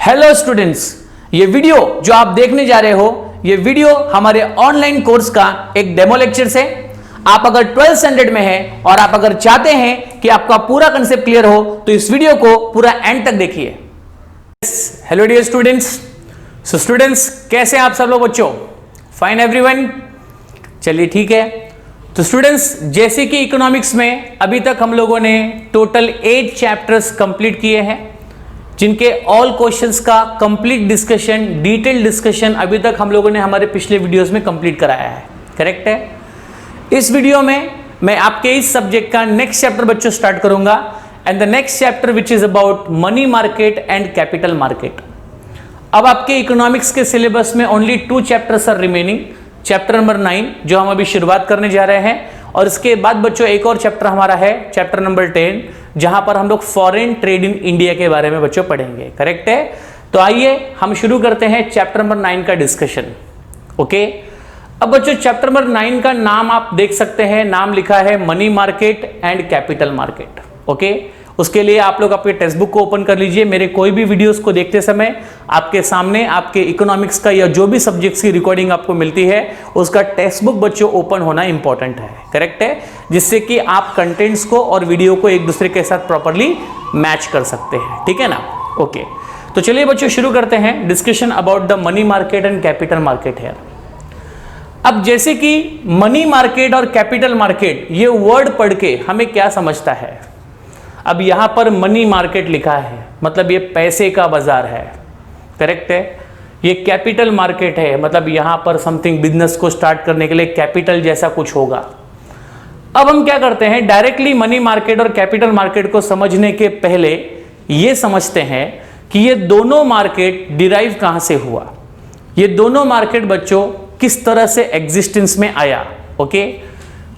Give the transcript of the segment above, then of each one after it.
Hello students, ये video जो आप देखने जा रहे हो, ये वीडियो हमारे ऑनलाइन कोर्स का एक डेमो लेक्चर है। आप अगर 12th स्टैंडर्ड में हैं और आप अगर चाहते हैं कि आपका पूरा कंसेप्ट क्लियर हो तो इस वीडियो को पूरा एंड तक देखिए। Hello dear students, so students कैसे हैं आप सब लोग बच्चों? Fine everyone? चलिए ठीक है। तो स्टूडेंट्स, जैसे कि इकोनॉमिक्स में अभी तक हम लोगों ने टोटल 8 चैप्टर्स कंप्लीट किए हैं, जिनके ऑल क्वेश्चंस का कंप्लीट डिस्कशन, डिटेल डिस्कशन अभी तक हम लोगों ने हमारे पिछले वीडियोस में कंप्लीट कराया है। करेक्ट है। इस वीडियो में मैं आपके इस सब्जेक्ट का नेक्स्ट चैप्टर बच्चों स्टार्ट करूंगा, and the next chapter which is about money market and capital market. अब आपके इकोनॉमिक्स के सिलेबस में only 2 chapters are remaining. Chapter number 9 जो हम अभी शुरुआत करने जा रहे हैं, और इसके बाद बच्चों एक और चैप्टर हमारा है, चैप्टर नंबर 10, जहां पर हम लोग फॉरेन ट्रेड इन इंडिया के बारे में बच्चों पढ़ेंगे। करेक्ट है। तो आइए हम शुरू करते हैं चैप्टर नंबर 9 का डिस्कशन। ओके। अब बच्चों चैप्टर नंबर 9 का नाम आप देख सकते हैं, नाम लिखा है money market and capital market. Okay. उसके लिए आप लोग अपने टेक्स्ट बुक को ओपन कर लीजिए। मेरे कोई भी वीडियोस को देखते समय आपके सामने आपके इकोनॉमिक्स का या जो भी सब्जेक्ट्स की रिकॉर्डिंग आपको मिलती है, उसका टेक्स्ट बुक बच्चों ओपन होना इंपॉर्टेंट है। करेक्ट है। जिससे कि आप कंटेंट्स को और वीडियो को एक दूसरे के साथ प्रॉपरली मैच कर सकते हैं। ठीक है ना। ओके। तो चलिए बच्चों शुरू करते हैं discussion about the money market and capital market है। अब जैसे कि मनी मार्केट और कैपिटल मार्केट, ये वर्ड पढ़ के हमें क्या समझता है? अब यहां पर मनी मार्केट लिखा है, मतलब ये पैसे का बाजार है। करेक्ट है। ये कैपिटल मार्केट है, मतलब यहां पर समथिंग बिजनेस को स्टार्ट करने के लिए कैपिटल जैसा कुछ होगा। अब हम क्या करते हैं, डायरेक्टली मनी मार्केट और कैपिटल मार्केट को समझने के पहले ये समझते हैं कि ये दोनों मार्केट डिराइव कहां से हुआ, ये दोनों मार्केट बच्चों किस तरह से एग्जिस्टेंस में आया। ओके।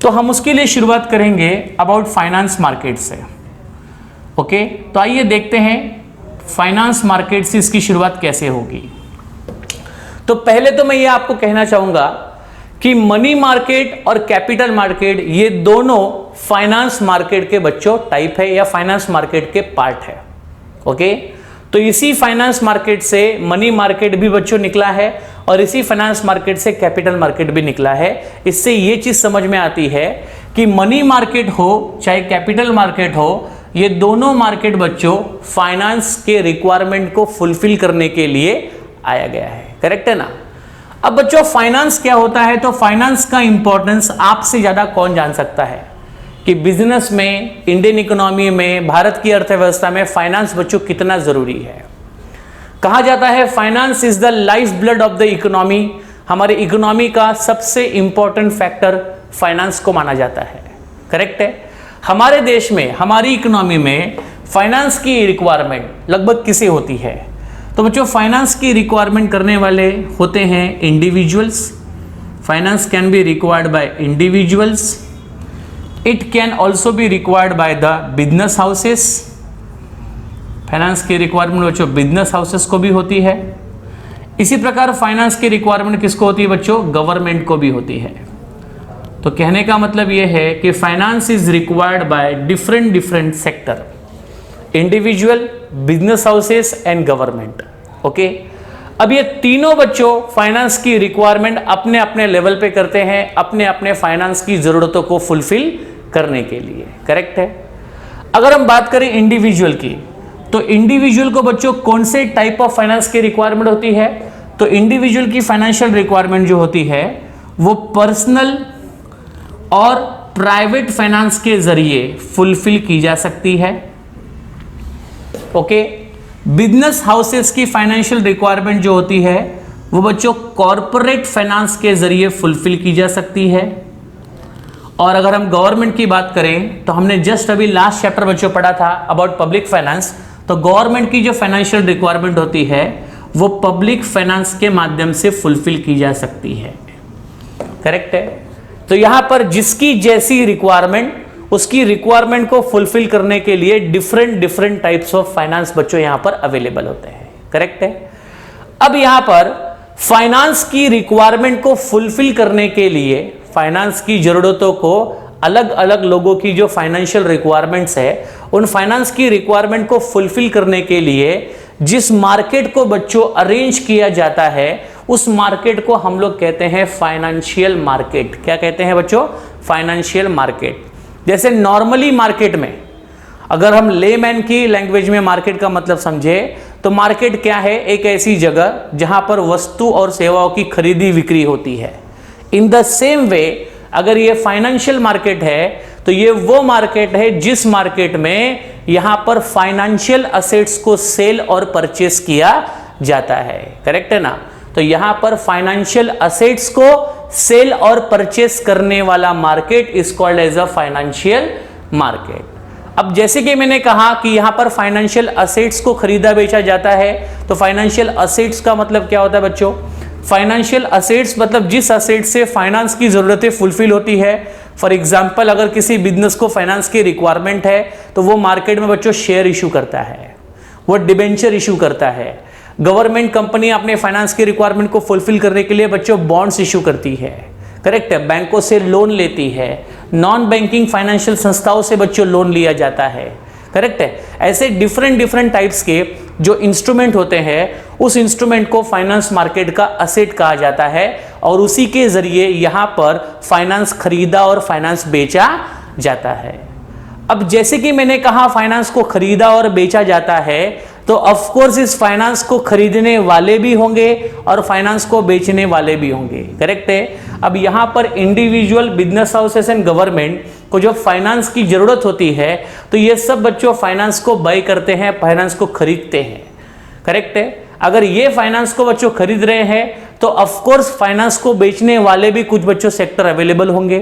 तो हम उसके लिए शुरुआत करेंगे अबाउट फाइनेंस मार्केट से। ओके। तो आइए देखते हैं फाइनेंस मार्केट से इसकी शुरुआत कैसे होगी। तो पहले तो मैं ये आपको कहना चाहूंगा कि मनी मार्केट और कैपिटल मार्केट ये दोनों फाइनेंस मार्केट के बच्चों टाइप है या फाइनेंस मार्केट के पार्ट है। ओके। तो इसी फाइनेंस मार्केट से मनी मार्केट भी बच्चों निकला है और इसी फाइनेंस मार्केट से कैपिटल मार्केट भी निकला है। इससे ये चीज समझ में आती है कि मनी मार्केट हो चाहे कैपिटल मार्केट हो, ये दोनों मार्केट बच्चों फाइनेंस के रिक्वायरमेंट को फुलफिल करने के लिए आया गया है। करेक्ट है ना। अब बच्चों फाइनेंस क्या होता है? तो फाइनेंस का इंपॉर्टेंस आपसे ज्यादा कौन जान सकता है कि बिजनेस में, इंडियन इकोनॉमी में, भारत की अर्थव्यवस्था में फाइनेंस बच्चों कितना जरूरी है। कहा जाता है finance is the life blood of the economy. हमारे इकोनॉमी का सबसे इंपॉर्टेंट फैक्टर फाइनेंस को माना जाता है। करेक्ट है। हमारे देश में, हमारी इकोनॉमी में फाइनेंस की रिक्वायरमेंट लगभग किसे होती है? तो बच्चों फाइनेंस की रिक्वायरमेंट करने वाले होते हैं individuals. Finance can be required by individuals, it can also be required by the business houses. Finance की रिक्वायरमेंट बच्चों बिजनेस हाउसेस को भी होती है। इसी प्रकार फाइनेंस की रिक्वायरमेंट किसको होती है बच्चों? गवर्नमेंट को भी होती है। तो कहने का मतलब यह है कि finance is required by different sector, individual, business houses and government. Okay. अब ये तीनों बच्चों फाइनेंस की रिक्वायरमेंट अपने अपने लेवल पे करते हैं, अपने अपने फाइनेंस की जरूरतों को फुलफिल करने के लिए। करेक्ट है। अगर हम बात करें इंडिविजुअल की, तो इंडिविजुअल को बच्चों कौन से टाइप ऑफ फाइनेंस की रिक्वायरमेंट होती है? तो इंडिविजुअल की फाइनेंशियल रिक्वायरमेंट जो होती है वो पर्सनल और प्राइवेट फाइनेंस के जरिए फुलफिल की जा सकती है। ओके। बिजनेस हाउसेस की फाइनेंशियल रिक्वायरमेंट जो होती है वो बच्चों कॉरपोरेट फाइनेंस के जरिए फुलफिल की जा सकती है। और अगर हम गवर्नमेंट की बात करें तो हमने जस्ट अभी लास्ट चैप्टर बच्चों पढ़ा था अबाउट पब्लिक फाइनेंस। तो गवर्नमेंट की जो फाइनेंशियल रिक्वायरमेंट होती है वो पब्लिक फाइनेंस के माध्यम से फुलफिल की जा सकती है। करेक्ट है। तो यहां पर जिसकी जैसी रिक्वायरमेंट, उसकी रिक्वायरमेंट को फुलफिल करने के लिए डिफरेंट टाइप्स ऑफ फाइनेंस बच्चों यहां पर अवेलेबल होते हैं। करेक्ट है। अब यहां पर फाइनेंस की रिक्वायरमेंट को फुलफिल करने के लिए, फाइनेंस की जरूरतों को, अलग अलग लोगों की जो फाइनेंशियल रिक्वायरमेंट्स है, उन फाइनेंस की रिक्वायरमेंट को फुलफिल करने के लिए जिस मार्केट को बच्चों अरेंज किया जाता है उस मार्केट को हम लोग कहते हैं फाइनेंशियल मार्केट। क्या कहते हैं बच्चों? Financial market. जैसे नॉर्मली मार्केट में, अगर हम लेमैन की लैंग्वेज में मार्केट का मतलब समझे तो मार्केट क्या है? एक ऐसी जगह जहां पर वस्तु और सेवाओं की खरीदी बिक्री होती है। इन द सेम वे अगर ये फाइनेंशियल मार्केट है तो ये वो मार्केट है जिस मार्केट में यहां पर फाइनेंशियल असेट्स को सेल और परचेस किया जाता है। करेक्ट है ना? तो यहां पर फाइनेंशियल असेट्स को सेल और परचेस करने वाला market is called as a financial market. अब जैसे कि मैंने कहा कि यहां पर फाइनेंशियल असेट्स को खरीदा बेचा जाता है, तो फाइनेंशियल असेट्स का मतलब क्या होता है बच्चों? फाइनेंशियल असेट्स मतलब जिस असेट से फाइनेंस की जरूरतें फुलफिल होती है। फॉर एग्जांपल अगर किसी बिजनेस को फाइनेंस की रिक्वायरमेंट है तो वो मार्केट में बच्चों शेयर इशू करता है, वो डिबेंचर इशू करता है। गवर्नमेंट कंपनी अपने फाइनेंस की रिक्वायरमेंट को फुलफिल करने के लिए बच्चों बॉन्ड्स इशू करती है। करेक्ट है? बैंकों से लोन लेती है, नॉन बैंकिंग फाइनेंशियल संस्थाओं से बच्चों लोन लिया जाता है। करेक्ट है? ऐसे डिफरेंट टाइप्स के जो इंस्ट्रूमेंट होते हैं उस इंस्ट्रूमेंट को फाइनेंस मार्केट का असेट कहा जाता है और उसी के जरिए यहां पर फाइनेंस खरीदा और फाइनेंस बेचा जाता है। अब जैसे कि मैंने कहा फाइनेंस को खरीदा और बेचा जाता है तो ऑफ कोर्स इस फाइनेंस को खरीदने वाले भी होंगे और फाइनेंस को बेचने वाले भी होंगे। करेक्ट है? अब यहां पर individual business houses and government को जो फाइनेंस की जरूरत होती है तो ये सब बच्चों फाइनेंस को बाय करते हैं, फाइनेंस को खरीदते हैं। करेक्ट है? अगर ये फाइनेंस को बच्चों खरीद रहे हैं तो ऑफ कोर्स फाइनेंस को बेचने वाले भी कुछ बच्चों सेक्टर अवेलेबल होंगे।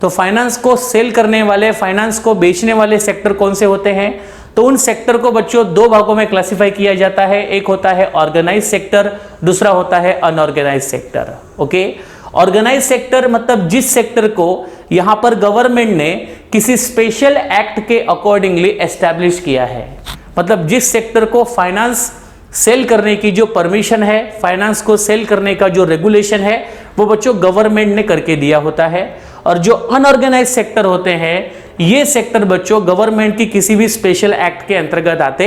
तो फाइनेंस को सेल करने वाले, फाइनेंस को बेचने वाले सेक्टर कौन से होते हैं? तो उन सेक्टर को बच्चों दो भागों में क्लासिफाई किया जाता है। एक होता है ऑर्गेनाइज सेक्टर, दूसरा होता है unorganised sector. Okay? Organised sector मतलब जिस सेक्टर को यहां पर गवर्नमेंट ने किसी स्पेशल एक्ट के अकॉर्डिंगली एस्टैब्लिश किया है। मतलब जिस सेक्टर को फाइनेंस सेल करने की जो परमिशन है, फाइनेंस को सेल करने का जो रेगुलेशन है वो बच्चों गवर्नमेंट ने करके दिया होता है। और जो अनऑर्गेनाइज सेक्टर होते हैं ये सेक्टर बच्चों गवर्नमेंट की किसी भी स्पेशल एक्ट के अंतर्गत आते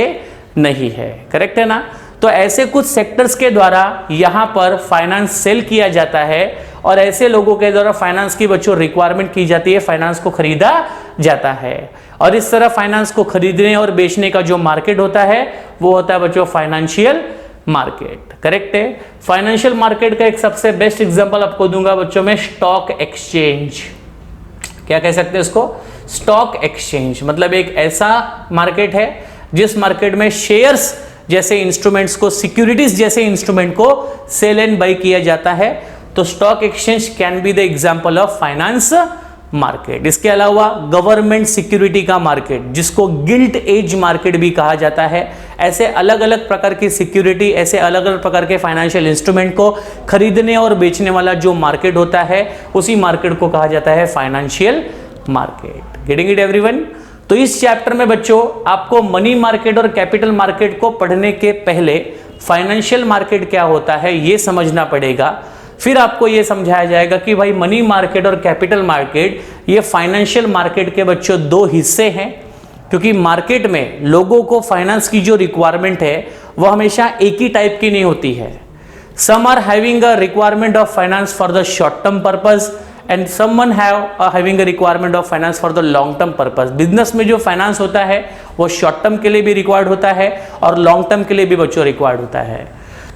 नहीं है। करेक्ट है ना? तो ऐसे कुछ सेक्टर्स के द्वारा यहां पर फाइनेंस सेल किया जाता है और ऐसे लोगों के द्वारा फाइनेंस की बच्चों रिक्वायरमेंट की जाती है, फाइनेंस को खरीदा जाता है। और इस तरह फाइनेंस को खरीदने और बेचने का जो मार्केट होता है वो होता है बच्चों फाइनेंशियल मार्केट। करेक्ट है? फाइनेंशियल मार्केट का एक सबसे बेस्ट एग्जांपल आपको दूंगा बच्चों में स्टॉक एक्सचेंज। क्या कह सकते हैं इसको? स्टॉक एक्सचेंज मतलब एक ऐसा मार्केट है जिस मार्केट में शेयर्स जैसे इंस्ट्रूमेंट्स को, सिक्योरिटीज जैसे इंस्ट्रूमेंट को सेल एंड बाय किया जाता है। तो stock exchange can be the example of finance market. इसके अलावा गवर्नमेंट सिक्योरिटी का मार्केट जिसको गिल्ट एज मार्केट भी कहा जाता है। ऐसे अलग अलग प्रकार की सिक्योरिटी, ऐसे अलग अलग प्रकार के फाइनेंशियल इंस्ट्रूमेंट को खरीदने और बेचने वाला जो मार्केट होता है उसी मार्केट को कहा जाता है financial market. Getting it everyone? तो इस चैप्टर में बच्चों आपको मनी मार्केट और कैपिटल मार्केट को पढ़ने के पहले फाइनेंशियल मार्केट क्या होता है ये समझना पड़ेगा। फिर आपको ये समझाया जाएगा कि भाई मनी मार्केट और कैपिटल मार्केट ये फाइनेंशियल मार्केट के बच्चों दो हिस्से हैं। क्योंकि मार्केट में लोगों को फाइनेंस की जो रिक्वायरमेंट है वो हमेशा एक ही टाइप की नहीं होती है। Some are having a requirement of finance for the short term purpose and someone having a requirement of finance for the long term purpose. Business में जो फाइनेंस होता है वो शॉर्ट टर्म के लिए भी रिक्वायर्ड होता है और लॉन्ग टर्म के लिए भी बच्चों रिक्वायर्ड होता है।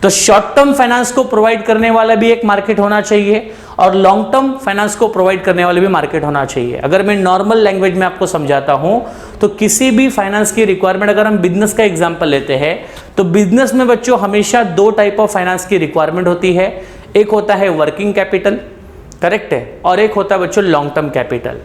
तो शॉर्ट टर्म फाइनेंस को प्रोवाइड करने वाला भी एक मार्केट होना चाहिए और लॉन्ग टर्म फाइनेंस को प्रोवाइड करने वाले भी मार्केट होना चाहिए। अगर मैं नॉर्मल लैंग्वेज में आपको समझाता हूं तो किसी भी फाइनेंस की रिक्वायरमेंट, अगर हम बिजनेस का एग्जांपल लेते हैं तो बिजनेस में बच्चों हमेशा दो टाइप ऑफ फाइनेंस की रिक्वायरमेंट होती है। एक होता है वर्किंग कैपिटल, करेक्ट है, और एक होता है बच्चों long term capital.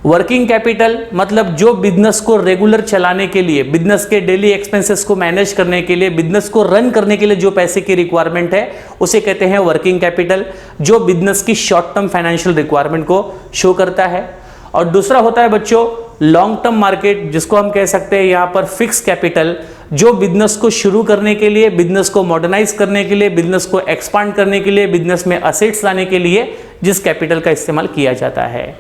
Working capital मतलब जो बिजनेस को रेगुलर चलाने के लिए, बिजनेस के डेली एक्सपेंसेस को मैनेज करने के लिए, बिजनेस को रन करने के लिए जो पैसे की रिक्वायरमेंट है उसे कहते हैं वर्किंग कैपिटल, जो बिजनेस की शॉर्ट टर्म फाइनेंशियल रिक्वायरमेंट को शो करता है। और दूसरा होता है बच्चों लॉन्ग टर्म मार्केट, जिसको हम कह सकते हैं यहाँ पर फिक्स कैपिटल, जो बिजनेस को शुरू करने के लिए, बिजनेस को मॉडर्नाइज करने के लिए, बिजनेस को एक्सपांड करने के लिए, बिजनेस में असेट्स लाने के लिए जिस कैपिटल का इस्तेमाल किया जाता है।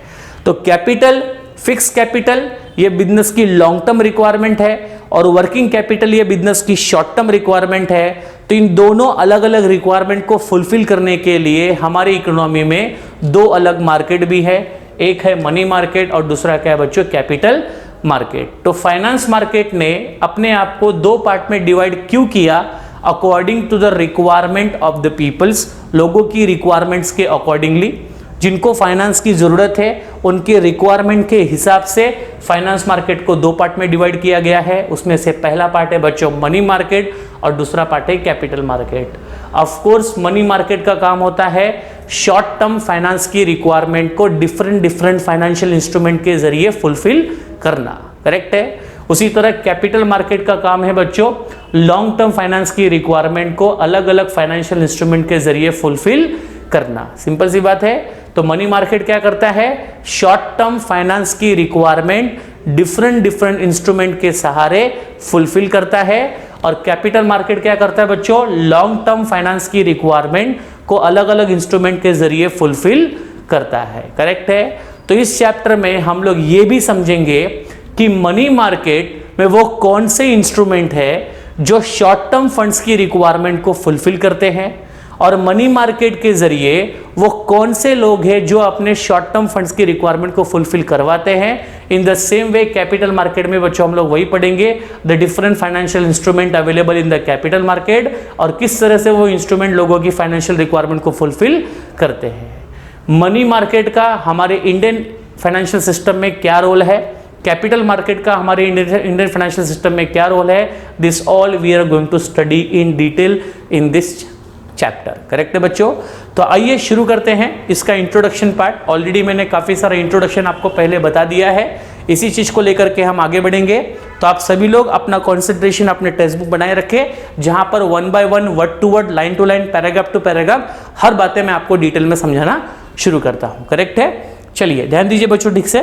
तो कैपिटल, फिक्स कैपिटल ये बिजनेस की लॉन्ग टर्म रिक्वायरमेंट है और वर्किंग कैपिटल ये बिजनेस की शॉर्ट टर्म रिक्वायरमेंट है। तो इन दोनों अलग अलग रिक्वायरमेंट को फुलफिल करने के लिए हमारी इकोनॉमी में दो अलग मार्केट भी है, एक है मनी मार्केट और दूसरा क्या है बच्चों, कैपिटल मार्केट। तो फाइनेंस मार्केट ने अपने आप को दो पार्ट में डिवाइड क्यों किया, according to the requirement of the peoples, लोगों की रिक्वायरमेंट्स के अकॉर्डिंगली, जिनको फाइनेंस की जरूरत है उनके रिक्वायरमेंट के हिसाब से फाइनेंस मार्केट को दो पार्ट में डिवाइड किया गया है। उसमें से पहला पार्ट है बच्चों मनी मार्केट और दूसरा पार्ट है capital market. Of course money market का काम होता है शॉर्ट टर्म फाइनेंस की रिक्वायरमेंट को डिफरेंट फाइनेंशियल इंस्ट्रूमेंट के जरिए फुलफिल करना, करेक्ट है। उसी तरह कैपिटल मार्केट का काम है बच्चों लॉन्ग टर्म फाइनेंस की रिक्वायरमेंट को अलग अलग फाइनेंशियल इंस्ट्रूमेंट के जरिए फुलफिल करना। सिंपल सी बात है। तो मनी मार्केट क्या करता है, शॉर्ट टर्म फाइनेंस की रिक्वायरमेंट डिफरेंट इंस्ट्रूमेंट के सहारे फुलफिल करता है, और कैपिटल मार्केट क्या करता है बच्चों, लॉन्ग टर्म फाइनेंस की रिक्वायरमेंट को अलग अलग इंस्ट्रूमेंट के जरिए फुलफिल करता है, करेक्ट है। तो इस चैप्टर में हम लोग ये भी समझेंगे कि मनी मार्केट में वो कौन से इंस्ट्रूमेंट है जो शॉर्ट टर्म फंड्स की रिक्वायरमेंट को फुलफिल करते हैं, और मनी मार्केट के जरिए वो कौन से लोग हैं जो अपने शॉर्ट टर्म फंड्स की रिक्वायरमेंट को फुलफिल करवाते हैं। In the same way capital market में बच्चों हम लोग वही पढ़ेंगे, the different financial instrument available in the capital market, और किस तरह से वो इंस्ट्रूमेंट लोगों की फाइनेंशियल रिक्वायरमेंट को फुलफिल करते हैं। मनी मार्केट का हमारे इंडियन फाइनेंशियल सिस्टम में क्या रोल है, कैपिटल मार्केट का हमारे इंडियन फाइनेंशियल सिस्टम में क्या रोल है, this all we are going to study in detail in this chapter, correct है बच्चों। तो आइए शुरू करते हैं इसका इंट्रोडक्शन पार्ट। ऑलरेडी मैंने काफी सारा इंट्रोडक्शन आपको पहले बता दिया है, इसी चीज को लेकर के हम आगे बढ़ेंगे। तो आप सभी लोग अपना कंसंट्रेशन अपने टेक्स्ट बुक बनाए रखें, जहां पर one by one, word to word, line to line, paragraph to paragraph हर बातें मैं आपको डिटेल में समझाना शुरू करता हूं, करेक्ट है। चलिए ध्यान दीजिए बच्चों ठीक से।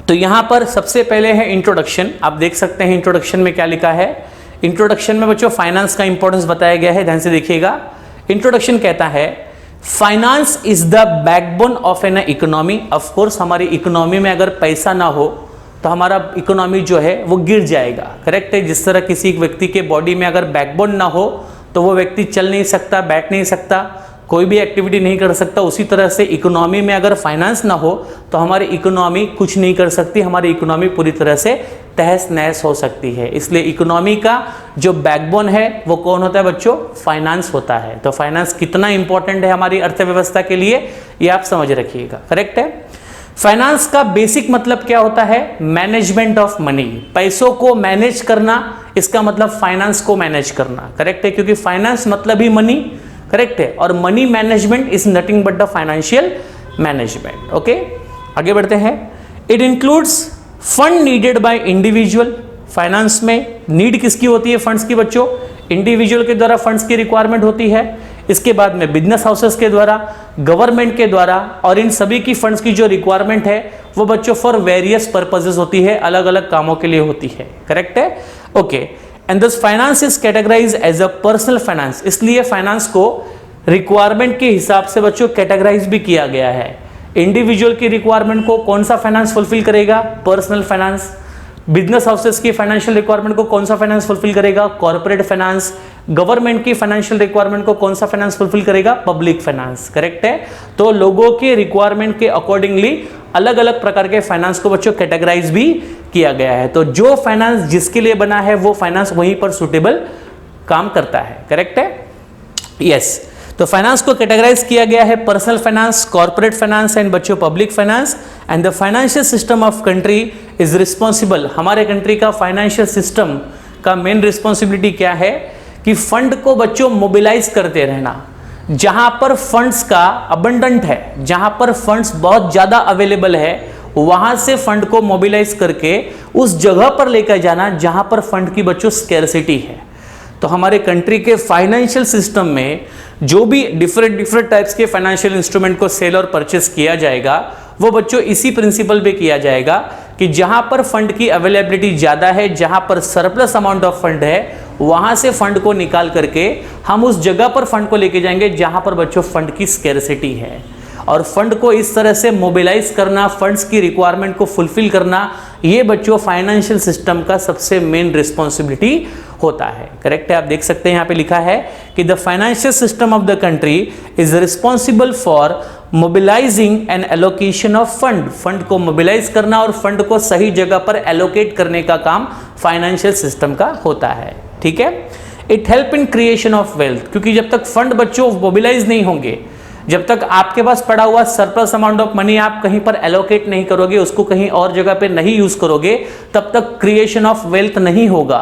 तो यहां पर सबसे पहले है इंट्रोडक्शन। आप देख सकते हैं इंट्रोडक्शन में क्या लिखा है। इंट्रोडक्शन में बच्चों फाइनेंस का इंपॉर्टेंस बताया गया है, ध्यान से देखिएगा। इंट्रोडक्शन कहता है finance is the backbone of an economy. Of course हमारी इकोनॉमी में अगर पैसा ना हो तो हमारा इकोनॉमी जो है वो गिर जाएगा, करेक्ट है। जिस तरह किसी व्यक्ति के बॉडी में अगर बैकबोन ना हो तो वो व्यक्ति चल नहीं सकता, बैठ नहीं सकता, कोई भी एक्टिविटी नहीं कर सकता, उसी तरह से इकोनॉमी में अगर फाइनेंस ना हो तो हमारी इकोनॉमी कुछ नहीं कर सकती, हमारी इकोनॉमी पूरी तरह से तहस नहस हो सकती है। इसलिए इकोनॉमी का जो बैकबोन है वो कौन होता है बच्चों, फाइनेंस होता है। तो फाइनेंस कितना इंपॉर्टेंट है हमारी अर्थव्यवस्था के लिए ये आप समझ रखिएगा, करेक्ट है। फाइनेंस का बेसिक मतलब क्या होता है, मैनेजमेंट ऑफ मनी, पैसों को मैनेज करना, इसका मतलब फाइनेंस को मैनेज करना, करेक्ट है। क्योंकि फाइनेंस मतलब ही मनी, करेक्ट है, और money management is nothing but the financial management. Okay, आगे बढ़ते हैं। It includes fund needed by individual. Finance में नीड किसकी होती है, फंड्स की बच्चों, इंडिविजुअल के द्वारा फंड्स की रिक्वायरमेंट होती है। इसके बाद में बिजनेस हाउसेस के द्वारा, गवर्नमेंट के द्वारा, और इन सभी की फंड्स की जो रिक्वायरमेंट है वो बच्चों फॉर वेरियस पर्पसेस होती है, अलग अलग कामों के लिए होती है, करेक्ट है। Okay, and this finance is categorised as a personal finance. इसलिए फाइनेंस को रिक्वायरमेंट के हिसाब से बच्चों कैटेगराइज भी किया गया है। इंडिविजुअल की रिक्वायरमेंट को कौन सा फाइनेंस फुलफिल करेगा, पर्सनल फाइनेंस। बिजनेस हाउसेस की फाइनेंशियल रिक्वायरमेंट को कौन सा फाइनेंस फुलफिल करेगा, कॉर्पोरेट फाइनेंस। गवर्नमेंट की फाइनेंशियल रिक्वायरमेंट को कौन सा फाइनेंस फुलफिल करेगा, पब्लिक फाइनेंस, करेक्ट है। तो लोगों के रिक्वायरमेंट के अकॉर्डिंगली अलग अलग प्रकार के फाइनेंस को बच्चों कैटेगराइज भी किया गया है। तो जो फाइनेंस जिसके लिए बना है वो फाइनेंस वहीं पर सुटेबल काम करता है, करेक्ट है, यस। तो फाइनेंस को कैटेगराइज किया गया है personal finance, corporate finance and बच्चों public finance. And the financial system of country is responsible. हमारे कंट्री का फाइनेंशियल सिस्टम का मेन रिस्पॉन्सिबिलिटी क्या है कि फंड को बच्चों मोबिलाइज करते रहना। जहां पर फंड्स का अबंडेंट है, जहां पर फंड्स बहुत ज्यादा अवेलेबल है, वहां से फंड को मोबिलाइज करके उस जगह पर लेकर जाना जहां पर फंड की बच्चों स्कैर्सिटी है। तो हमारे कंट्री के फाइनेंशियल सिस्टम में जो भी डिफरेंट टाइप्स के फाइनेंशियल इंस्ट्रूमेंट को सेल और परचेस किया जाएगा वो बच्चों इसी प्रिंसिपल पे किया जाएगा कि जहां पर फंड की अवेलेबिलिटी ज्यादा है, जहां पर सरप्लस अमाउंट ऑफ फंड है, वहां से फंड को निकाल करके हम उस जगह पर फंड को लेके जाएंगे जहां पर बच्चों फंड की स्कैर्सिटी है। और फंड को इस तरह से मोबिलाइज करना, फंड्स की रिक्वायरमेंट को फुलफिल करना, ये बच्चों फाइनेंशियल सिस्टम का सबसे मेन रिस्पॉन्सिबिलिटी होता है। करेक्ट है, आप देख सकते हैं यहाँ पे लिखा है कि the financial system of the country is responsible for mobilising and allocation of fund को मोबिलाइज करना और फंड को सही जगह पर एलोकेट करने का काम फाइनेंशियल सिस्टम का होता है। ठीक है, it help in creation of wealth, क्योंकि जब तक फंड बच्चों मोबिलाइज नहीं होंगे, जब तक आपके पास पड़ा हुआ सरप्लस अमाउंट ऑफ मनी आप कहीं पर एलोकेट नहीं करोगे, उसको कहीं और जगह पे नहीं यूज करोगे, तब तक क्रिएशन ऑफ वेल्थ नहीं होगा।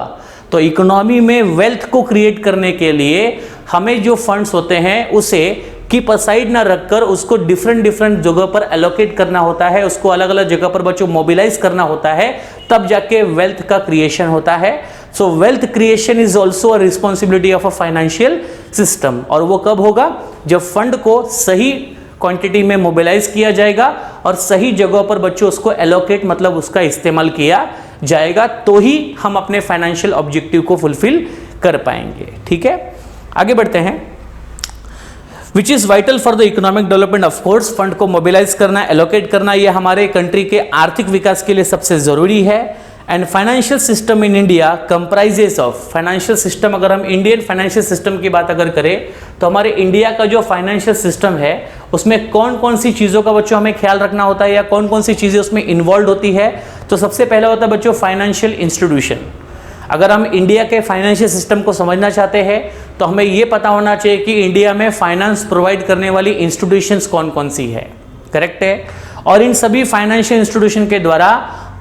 तो इकोनॉमी में वेल्थ को क्रिएट करने के लिए हमें जो फंड्स होते हैं उसे कीप असाइड ना रखकर उसको डिफरेंट जगह पर एलोकेट करना होता है, उसको अलग अलग जगह पर बच्चों मोबिलाइज करना होता है, तब जाके वेल्थ का क्रिएशन होता है। सो wealth creation is also a responsibility of a financial system. और वो कब होगा? जब फंड को सही क्वांटिटी में मोबिलाइज किया जाएगा और सही जगह पर बच्चों उसको एलोकेट मतलब उसका इस्तेमाल किया जाएगा, तो ही हम अपने फाइनेंशियल ऑब्जेक्टिव को फुलफिल कर पाएंगे। ठीक है, आगे बढ़ते हैं। Which is vital for the economic development. Of course fund को मोबिलाइज करना, एलोकेट करना, यह हमारे कंट्री के आर्थिक विकास के लिए सबसे जरूरी है। And financial system in India comprises of, financial system अगर हम इंडियन फाइनेंशियल सिस्टम की बात अगर करें तो हमारे इंडिया का जो फाइनेंशियल सिस्टम है उसमें कौन कौन सी चीज़ों का बच्चों हमें ख्याल रखना होता है या कौन कौन सी चीज़ें उसमें इन्वॉल्व होती है। तो सबसे पहला होता है बच्चों फाइनेंशियल इंस्टीट्यूशन। अगर हम इंडिया के फाइनेंशियल सिस्टम को समझना चाहते हैं तो हमें यह पता होना चाहिए कि इंडिया में फाइनेंस प्रोवाइड करने वाली इंस्टीट्यूशंस कौन कौन सी है। करेक्ट है, और इन सभी फाइनेंशियल इंस्टीट्यूशन के द्वारा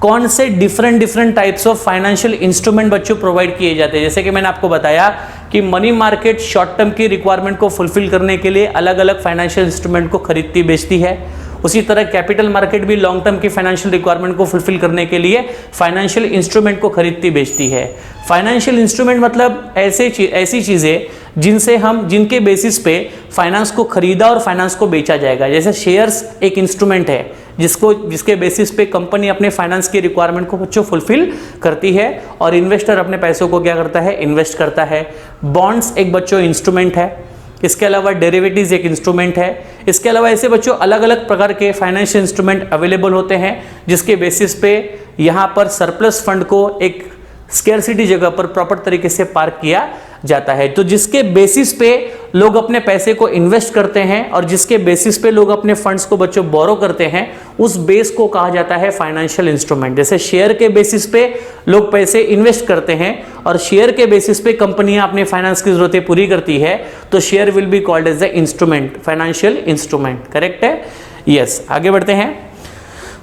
कौन से different types of financial instrument बच्चों प्रोवाइड किए जाते हैं। जैसे कि मैंने आपको बताया कि मनी मार्केट शॉर्ट टर्म की रिक्वायरमेंट को फुलफिल करने के लिए अलग अलग फाइनेंशियल इंस्ट्रूमेंट को खरीदती बेचती है। उसी तरह कैपिटल मार्केट भी लॉन्ग टर्म की फाइनेंशियल रिक्वायरमेंट को फुलफिल करने के लिए फाइनेंशियल इंस्ट्रूमेंट को खरीदती बेचती है। फाइनेंशियल इंस्ट्रूमेंट मतलब ऐसी चीज़ें जिनके बेसिस पे फाइनेंस को खरीदा और फाइनेंस को बेचा जाएगा। जैसे शेयर्स एक इंस्ट्रूमेंट है जिसके बेसिस पे कंपनी अपने फाइनेंस की रिक्वायरमेंट को बच्चों फुलफिल करती है और इन्वेस्टर अपने पैसों को क्या करता है, इन्वेस्ट करता है। बॉन्ड्स एक बच्चों इंस्ट्रूमेंट है। इसके अलावा डेरिवेटिव्स एक इंस्ट्रूमेंट है। इसके अलावा ऐसे बच्चों अलग अलग प्रकार के फाइनेंशियल इंस्ट्रूमेंट अवेलेबल होते हैं जिसके बेसिस पे यहाँ पर सरप्लस फंड को एक स्केर्सिटी जगह पर प्रॉपर तरीके से पार्क किया जाता है। तो जिसके बेसिस पे लोग अपने पैसे को इन्वेस्ट करते हैं और जिसके बेसिस पे लोग अपने फंड्स को बच्चों बोरो करते हैं, उस बेस को कहा जाता है फाइनेंशियल इंस्ट्रूमेंट। जैसे शेयर के बेसिस पे लोग पैसे इन्वेस्ट करते हैं और शेयर के बेसिस पे कंपनियां अपने फाइनेंस की जरूरतें पूरी करती है, तो share will be called as the instrument, financial instrument. Correct है, यस। आगे बढ़ते हैं।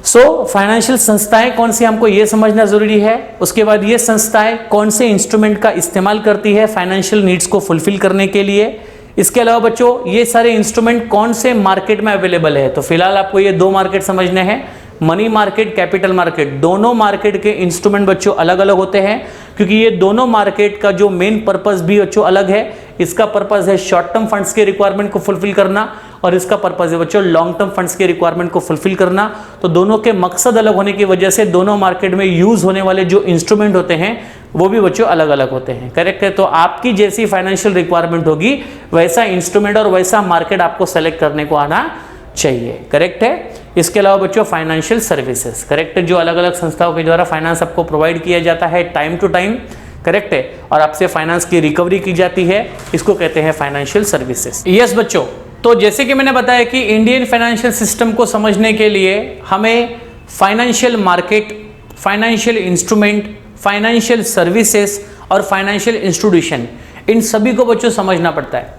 फाइनेंशियल संस्थाएं कौन सी हमको ये समझना जरूरी है। उसके बाद ये संस्थाएं कौन से इंस्ट्रूमेंट का इस्तेमाल करती है फाइनेंशियल नीड्स को फुलफिल करने के लिए। इसके अलावा बच्चों ये सारे इंस्ट्रूमेंट कौन से मार्केट में अवेलेबल है। तो फिलहाल आपको ये दो मार्केट समझने हैं, मनी मार्केट, कैपिटल मार्केट। दोनों मार्केट के इंस्ट्रूमेंट बच्चों अलग अलग होते हैं क्योंकि ये दोनों मार्केट का जो मेन पर्पस भी बच्चों अलग है। इसका पर्पस है शॉर्ट टर्म फंड्स के रिक्वायरमेंट को फुलफिल करना और इसका पर्पस है बच्चों लॉन्ग टर्म फंड्स के रिक्वायरमेंट को फुलफिल करना। तो दोनों के मकसद अलग होने की वजह से दोनों मार्केट में यूज होने वाले जो इंस्ट्रूमेंट होते हैं वो भी बच्चों अलग अलग होते हैं। करेक्ट है, तो आपकी जैसी फाइनेंशियल रिक्वायरमेंट होगी वैसा इंस्ट्रूमेंट और वैसा मार्केट आपको सेलेक्ट करने को आना चाहिए। करेक्ट है। इसके अलावा बच्चों फाइनेंशियल सर्विसेज, करेक्ट है, जो अलग अलग संस्थाओं के द्वारा फाइनेंस आपको प्रोवाइड किया जाता है टाइम टू टाइम। करेक्ट है, और आपसे फाइनेंस की रिकवरी की जाती है, इसको कहते हैं फाइनेंशियल सर्विसेज। यस बच्चों, तो जैसे कि मैंने बताया कि इंडियन फाइनेंशियल सिस्टम को समझने के लिए हमें financial market, financial instrument, financial services और फाइनेंशियल इंस्टीट्यूशन, इन सभी को बच्चों समझना पड़ता है।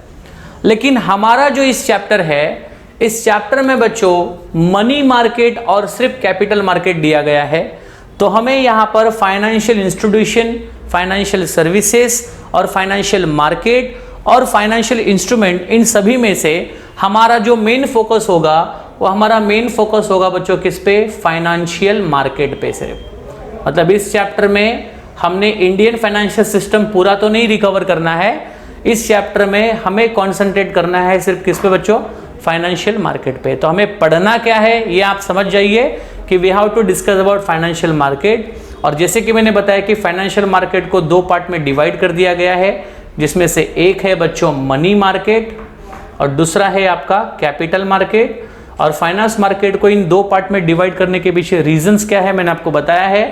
लेकिन हमारा जो इस चैप्टर है, इस चैप्टर में बच्चों मनी मार्केट और सिर्फ कैपिटल मार्केट दिया गया है। तो हमें यहाँ पर फाइनेंशियल इंस्टीट्यूशन, फाइनेंशियल सर्विसेज और फाइनेंशियल मार्केट और फाइनेंशियल इंस्ट्रूमेंट, इन सभी में से हमारा जो मेन फोकस होगा वो हमारा मेन फोकस होगा बच्चों किस पे, फाइनेंशियल मार्केट पे सिर्फ। मतलब इस चैप्टर में हमने इंडियन फाइनेंशियल सिस्टम पूरा तो नहीं रिकवर करना है, इस चैप्टर में हमें कॉन्सेंट्रेट करना है सिर्फ किस पे बच्चों, फाइनेंशियल मार्केट पे। तो हमें पढ़ना क्या है ये आप समझ जाइए कि we have to discuss about financial market. और जैसे कि मैंने बताया कि फाइनेंशियल मार्केट को दो पार्ट में डिवाइड कर दिया गया है, जिसमें से एक है बच्चों मनी मार्केट और दूसरा है आपका कैपिटल मार्केट। और फाइनेंस मार्केट को इन दो पार्ट में डिवाइड करने के पीछे रीजंस क्या है मैंने आपको बताया है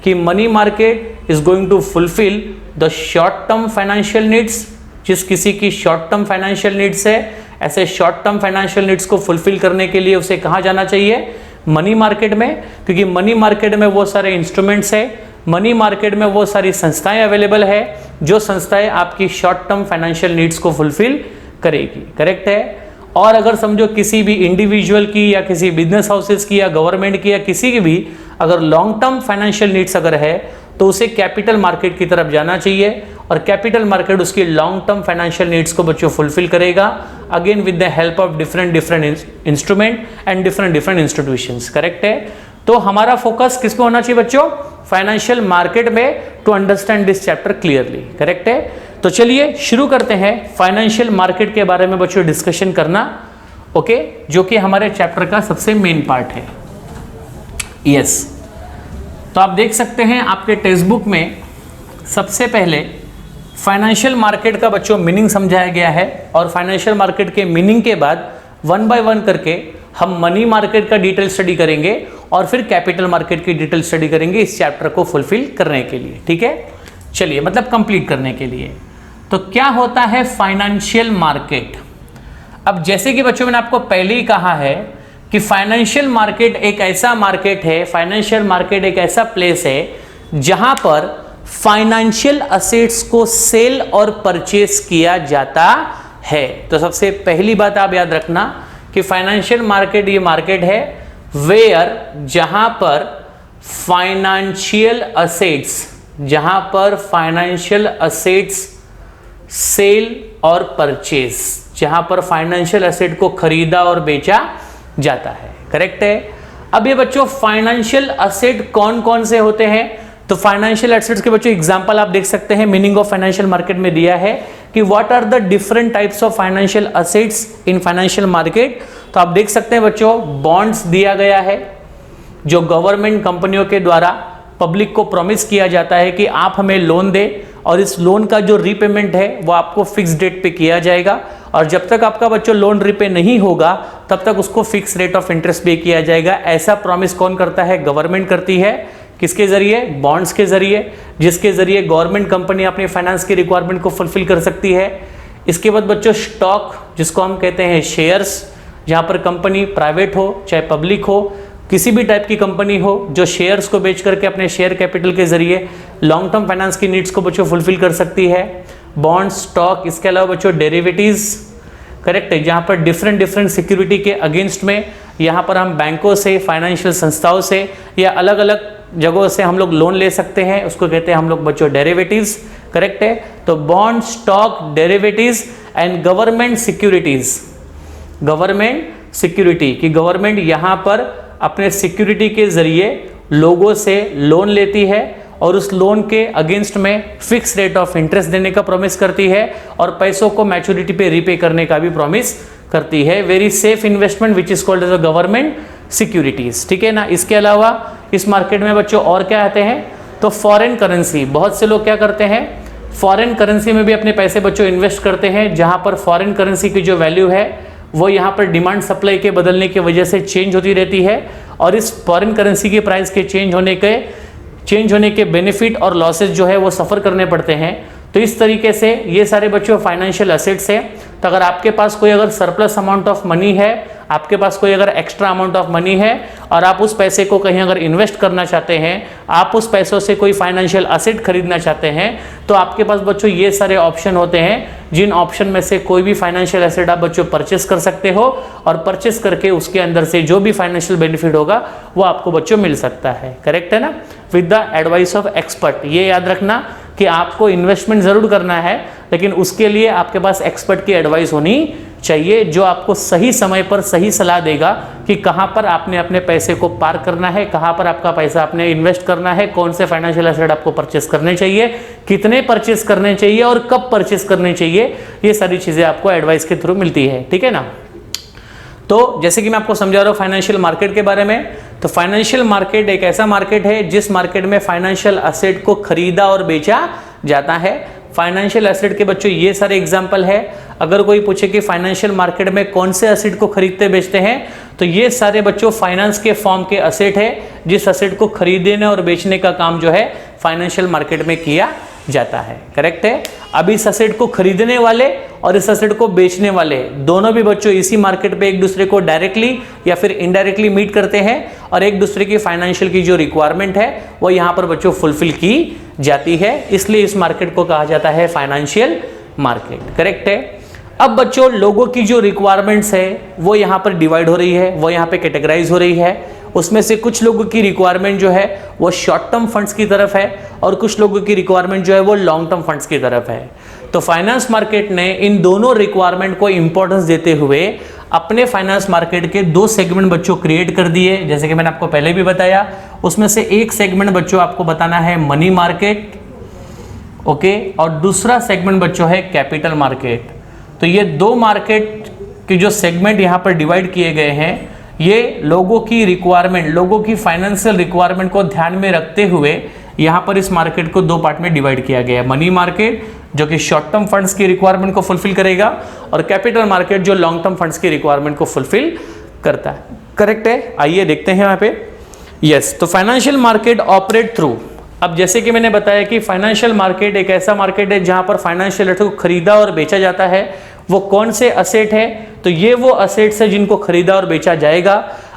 कि money market is going to fulfil the short term financial needs. जिस किसी की शॉर्ट टर्म फाइनेंशियल नीड्स है, ऐसे शॉर्ट टर्म फाइनेंशियल नीड्स को फुलफिल करने के लिए उसे कहाँ जाना चाहिए? मनी मार्केट में, क्योंकि मनी मार्केट में वो सारे इंस्ट्रूमेंट्स है, मनी मार्केट में वो सारी संस्थाएं अवेलेबल है जो संस्थाएं आपकी शॉर्ट टर्म फाइनेंशियल नीड्स को फुलफिल करेगी। करेक्ट है। और अगर समझो किसी भी इंडिविजुअल की या किसी बिजनेस हाउसेस की या गवर्नमेंट की या किसी की भी अगर लॉन्ग टर्म फाइनेंशियल नीड्स अगर है तो उसे कैपिटल मार्केट की तरफ जाना चाहिए और कैपिटल मार्केट उसकी लॉन्ग टर्म फाइनेंशियल नीड्स को बच्चों फुलफिल करेगा, again with the help of different instrument and different institutions. Correct है। तो हमारा फोकस किस पे होना चाहिए बच्चों? फाइनेंशियल मार्केट में, to understand this chapter clearly. Correct है। तो चलिए शुरू करते हैं फाइनेंशियल मार्केट के बारे में बच्चों डिस्कशन करना। ओके, जो कि हमारे चैप्टर का सबसे मेन पार्ट है। यस, तो आप देख सकते हैं आपके टेक्स्ट बुक में सबसे पहले फाइनेंशियल मार्केट का बच्चों मीनिंग समझाया गया है और फाइनेंशियल मार्केट के मीनिंग के बाद वन बाय वन करके हम मनी मार्केट का डिटेल स्टडी करेंगे और फिर कैपिटल मार्केट की डिटेल स्टडी करेंगे इस चैप्टर को फुलफिल करने के लिए। ठीक है, चलिए, मतलब कंप्लीट करने के लिए। तो क्या होता है फाइनेंशियल मार्केट? अब जैसे कि बच्चों मैंने आपको पहले ही कहा है कि फाइनेंशियल मार्केट एक ऐसा मार्केट है, फाइनेंशियल मार्केट एक ऐसा प्लेस है जहां पर फाइनेंशियल असेट्स को सेल और परचेस किया जाता है। तो सबसे पहली बात आप याद रखना कि फाइनेंशियल मार्केट ये मार्केट है वेयर जहां पर फाइनेंशियल असेट्स सेल और परचेस, जहां पर फाइनेंशियल असेट को खरीदा और बेचा जाता है। करेक्ट है। अब ये बच्चों फाइनेंशियल असेट कौन कौन से होते हैं? तो फाइनेंशियल एसेट्स के बच्चों एग्जांपल आप देख सकते हैं, मीनिंग ऑफ फाइनेंशियल मार्केट में दिया है कि what are the different types of financial assets in financial market. तो आप देख सकते हैं बच्चों, बॉन्ड्स दिया गया है जो गवर्नमेंट कंपनियों के द्वारा पब्लिक को प्रॉमिस किया जाता है कि आप हमें लोन दे और इस लोन का जो रीपेमेंट है वो आपको फिक्स डेट पे किया जाएगा और जब तक आपका बच्चों लोन रीपे नहीं होगा तब तक उसको फिक्स रेट ऑफ इंटरेस्ट पे किया जाएगा। ऐसा प्रॉमिस कौन करता है? गवर्नमेंट करती है। किसके जरिए? बॉन्ड्स के जरिए, जिसके जरिए गवर्नमेंट कंपनी अपनी फाइनेंस की रिक्वायरमेंट को फुलफिल कर सकती है। इसके बाद बच्चों स्टॉक, जिसको हम कहते हैं शेयर्स, जहां पर कंपनी प्राइवेट हो चाहे पब्लिक हो, किसी भी टाइप की कंपनी हो जो शेयर्स को बेच करके अपने शेयर कैपिटल के जरिए लॉन्ग टर्म फाइनेंस की नीड्स को बच्चों फुलफिल कर सकती है। बॉन्ड, स्टॉक, इसके अलावा बच्चों डेरिवेटिव्स। करेक्ट है, जहां पर डिफरेंट सिक्योरिटी के अगेंस्ट में यहाँ पर हम बैंकों से, फाइनेंशियल संस्थाओं से या अलग अलग जगहों से हम लोग लोन ले सकते हैं, उसको कहते हैं हम लोग बच्चों डेरिवेटिव्स। करेक्ट है। तो bond, stock, derivatives and government securities. Government security कि गवर्नमेंट यहाँ पर अपने सिक्योरिटी के जरिए लोगों से लोन लेती है और उस लोन के अगेंस्ट में फिक्स रेट ऑफ इंटरेस्ट देने का प्रॉमिस करती है और पैसों को मैच्योरिटी पे रीपे करने का भी प्रॉमिस करती है। Very safe investment which is called as a government securities. ठीक है ना। इसके अलावा इस मार्केट में बच्चों और क्या आते हैं? तो फॉरेन करेंसी। बहुत से लोग क्या करते हैं? फॉरेन करेंसी में भी अपने पैसे बच्चों इन्वेस्ट करते हैं, जहां पर फॉरेन करेंसी की जो वैल्यू है वो यहाँ पर डिमांड सप्लाई के बदलने की वजह से चेंज होती रहती है और इस फॉरेन करेंसी के प्राइस के चेंज होने के बेनिफिट और लॉसेस जो है वो सफ़र करने पड़ते हैं। तो इस तरीके से ये सारे बच्चों फाइनेंशियल असेट्स है। तो अगर आपके पास कोई अगर सरप्लस अमाउंट ऑफ मनी है, आपके पास कोई अगर एक्स्ट्रा अमाउंट ऑफ मनी है और आप उस पैसे को कहीं अगर इन्वेस्ट करना चाहते हैं, आप उस पैसों से कोई फाइनेंशियल असेट खरीदना चाहते हैं, तो आपके पास बच्चों ये सारे ऑप्शन होते हैं, जिन ऑप्शन में से कोई भी फाइनेंशियल एसेट आप बच्चों परचेस कर सकते हो और परचेस करके उसके अंदर से जो भी फाइनेंशियल बेनिफिट होगा वो आपको बच्चों मिल सकता है। करेक्ट है ना। With the advice of expert. ये याद रखना कि आपको इन्वेस्टमेंट जरूर करना है, लेकिन उसके लिए आपके पास एक्सपर्ट की एडवाइस होनी चाहिए जो आपको सही समय पर सही सलाह देगा कि कहां पर आपने अपने पैसे को पार्क करना है, कहां पर आपका पैसा आपने इन्वेस्ट करना है, कौन से फाइनेंशियल एसेट आपको परचेस करने चाहिए, कितने परचेस करने चाहिए और कब परचेस करने चाहिए। ये सारी चीजें आपको एडवाइस के थ्रू मिलती है। ठीक है ना। तो जैसे कि मैं आपको समझा रहा हूँ फाइनेंशियल मार्केट के बारे में, तो फाइनेंशियल मार्केट एक ऐसा मार्केट है जिस मार्केट में फाइनेंशियल असेट को खरीदा और बेचा जाता है। फाइनेंशियल एसेट के बच्चों ये सारे एग्जाम्पल है। अगर कोई पूछे कि फाइनेंशियल मार्केट में कौन से एसेट को खरीदते बेचते हैं, तो ये सारे बच्चों फाइनेंस के फॉर्म के एसेट है, जिस एसेट को खरीदने और बेचने का काम जो है फाइनेंशियल मार्केट में किया जाता है। करेक्ट है। अब इस एसेट को खरीदने वाले और इस एसेट को बेचने वाले दोनों भी बच्चों इसी मार्केट पे एक दूसरे को डायरेक्टली या फिर इनडायरेक्टली मीट करते हैं और एक दूसरे की फाइनेंशियल की जो रिक्वायरमेंट है वो यहाँ पर बच्चों फुलफिल की जाती है, इसलिए इस मार्केट को कहा जाता है फाइनेंशियल मार्केट। करेक्ट है। अब बच्चों लोगों की जो रिक्वायरमेंट्स है वो यहाँ पर डिवाइड हो रही है, वो यहाँ पे कैटेगराइज हो रही है। उसमें से कुछ लोगों की रिक्वायरमेंट जो है वो शॉर्ट टर्म फंड्स की तरफ है और कुछ लोगों की रिक्वायरमेंट जो है वो लॉन्ग टर्म फंड्स की तरफ है। तो फाइनेंस मार्केट ने इन दोनों रिक्वायरमेंट को इंपॉर्टेंस देते हुए अपने फाइनेंस मार्केट के दो सेगमेंट बच्चों क्रिएट कर दिए, जैसे कि मैंने आपको पहले भी बताया। उसमें से एक सेगमेंट बच्चों आपको बताना है मनी मार्केट, ओके, और दूसरा सेगमेंट बच्चों है कैपिटल मार्केट। तो ये दो मार्केट के जो सेगमेंट यहाँ पर डिवाइड किए गए हैं, ये लोगों की रिक्वायरमेंट, लोगों की फाइनेंशियल रिक्वायरमेंट को ध्यान में रखते हुए यहाँ पर इस मार्केट को दो पार्ट में डिवाइड किया गया है। मनी मार्केट जो कि शॉर्ट टर्म फंड्स की रिक्वायरमेंट को फुलफिल करेगा और कैपिटल मार्केट जो लॉन्ग टर्म फंड्स की रिक्वायरमेंट को फुलफिल करता है। करेक्ट है। आइए देखते हैं यहाँ पे। यस, तो फाइनेंशियल मार्केट ऑपरेट थ्रू, अब जैसे कि मैंने बताया कि फाइनेंशियल मार्केट एक ऐसा मार्केट है जहां पर फाइनेंशियल एसेट को खरीदा और बेचा जाता है। वो कौन से असेट है? तो ये वो असेट्स है जिनको खरीदा और बेचा जाएगा।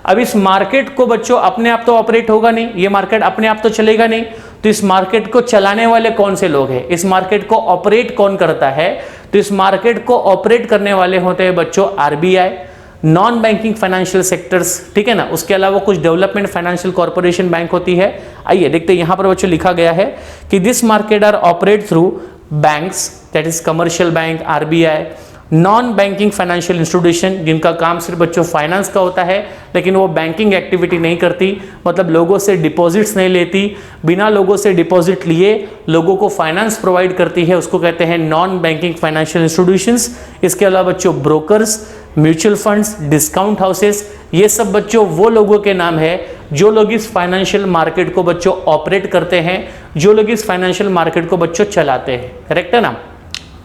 अब इस मार्केट को बच्चों अपने आप तो ऑपरेट होगा नहीं, ये मार्केट अपने आप तो चलेगा नहीं, तो इस मार्केट को चलाने वाले कौन से लोग हैं, इस मार्केट को ऑपरेट कौन करता है? तो इस मार्केट को ऑपरेट करने वाले होते हैं बच्चों RBI, non banking financial sectors, ठीक है ना, उसके अलावा कुछ डेवलपमेंट फाइनेंशियल कॉर्पोरेशन बैंक होती है। आइए देखते हैं, यहां पर बच्चों लिखा गया है कि this market are operate through banks, that is commercial bank, RBI, non banking financial institution जिनका काम सिर्फ बच्चों फाइनेंस का होता है लेकिन वो बैंकिंग एक्टिविटी नहीं करती, मतलब लोगों से डिपॉजिट्स नहीं लेती, बिना लोगों से डिपॉजिट लिए लोगों को फाइनेंस प्रोवाइड करती है, उसको कहते हैं नॉन बैंकिंग फाइनेंशियल इंस्टीट्यूशंस। इसके अलावा बच्चों brokers, mutual funds, discount houses, ये सब बच्चों वो लोगों के नाम है जो लोग इस फाइनेंशियल मार्केट को बच्चों ऑपरेट करते हैं, जो लोग इस फाइनेंशियल मार्केट को बच्चों चलाते हैं। करेक्ट है ना।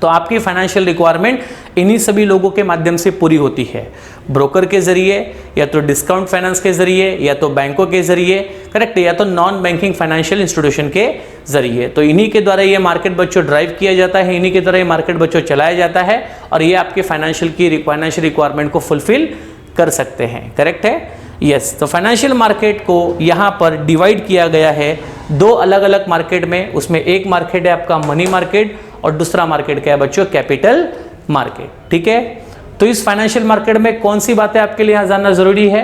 तो आपकी फाइनेंशियल रिक्वायरमेंट इन्हीं सभी लोगों के माध्यम से पूरी होती है, ब्रोकर के जरिए, या तो डिस्काउंट फाइनेंस के जरिए, या तो बैंकों के जरिए, करेक्ट, या तो नॉन बैंकिंग फाइनेंशियल इंस्टीट्यूशन के जरिए। तो इन्हीं के द्वारा ये मार्केट बच्चों ड्राइव किया जाता है, इन्हीं के द्वारा ये मार्केट बच्चों चलाया जाता है और ये आपके फाइनेंशियल रिक्वायरमेंट को फुलफिल कर सकते हैं। करेक्ट है। यस, तो फाइनेंशियल मार्केट को यहाँ पर डिवाइड किया गया है दो अलग अलग मार्केट में। उसमें एक मार्केट है आपका मनी मार्केट और दूसरा मार्केट क्या है बच्चों, कैपिटल मार्केट। ठीक है। तो इस फाइनेंशियल मार्केट में कौन सी बातें आपके लिए यहाँ जानना जरूरी है?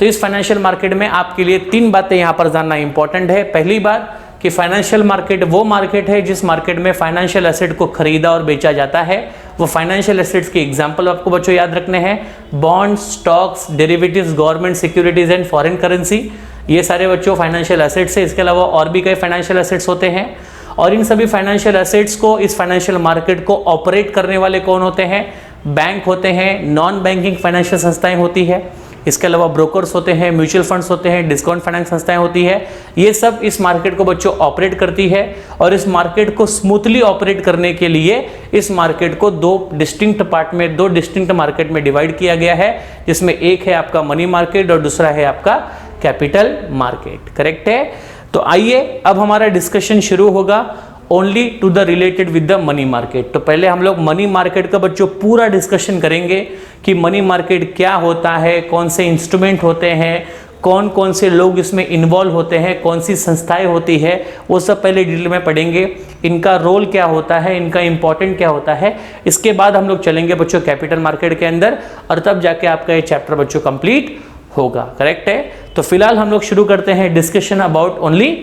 तो इस फाइनेंशियल मार्केट में आपके लिए तीन बातें यहाँ पर जानना इंपॉर्टेंट है। पहली बात कि फाइनेंशियल मार्केट वो मार्केट है जिस मार्केट में फाइनेंशियल एसेट को खरीदा और बेचा जाता है। वो फाइनेंशियल एसेट्स के एग्जांपल आपको बच्चों याद रखने हैं, bonds, stocks, derivatives, government securities and foreign currency, ये सारे बच्चों फाइनेंशियल एसेट्स है। इसके अलावा और भी कई फाइनेंशियल एसेट्स होते हैं और इन सभी फाइनेंशियल एसेट्स को, इस फाइनेंशियल मार्केट को ऑपरेट करने वाले कौन होते हैं? बैंक होते हैं, नॉन बैंकिंग फाइनेंशियल संस्थाएं होती है, इसके अलावा ब्रोकर्स होते हैं, म्यूचुअल फंड्स होते हैं, डिस्काउंट फाइनेंस संस्थाएं होती है। ये सब इस मार्केट को बच्चों ऑपरेट करती है और इस मार्केट को स्मूथली ऑपरेट करने के लिए इस मार्केट को दो डिस्टिंक्ट पार्ट में, दो डिस्टिंक्ट मार्केट में डिवाइड किया गया है, जिसमें एक है आपका मनी मार्केट और दूसरा है आपका कैपिटल मार्केट। करेक्ट है। तो आइए अब हमारा डिस्कशन शुरू होगा only to the related with the money market. तो पहले हम लोग मनी मार्केट का बच्चों पूरा डिस्कशन करेंगे कि मनी मार्केट क्या होता है, कौन से इंस्ट्रूमेंट होते हैं, कौन कौन से लोग इसमें इन्वॉल्व होते हैं, कौन सी संस्थाएं होती है, वो सब पहले डिटेल में पढ़ेंगे। इनका रोल क्या होता है, इनका इंपॉर्टेंट क्या होता है। इसके बाद हम लोग चलेंगे बच्चों कैपिटल मार्केट के अंदर और तब जाके आपका ये चैप्टर बच्चों कंप्लीट होगा। करेक्ट है। तो फिलहाल हम लोग शुरू करते हैं discussion about only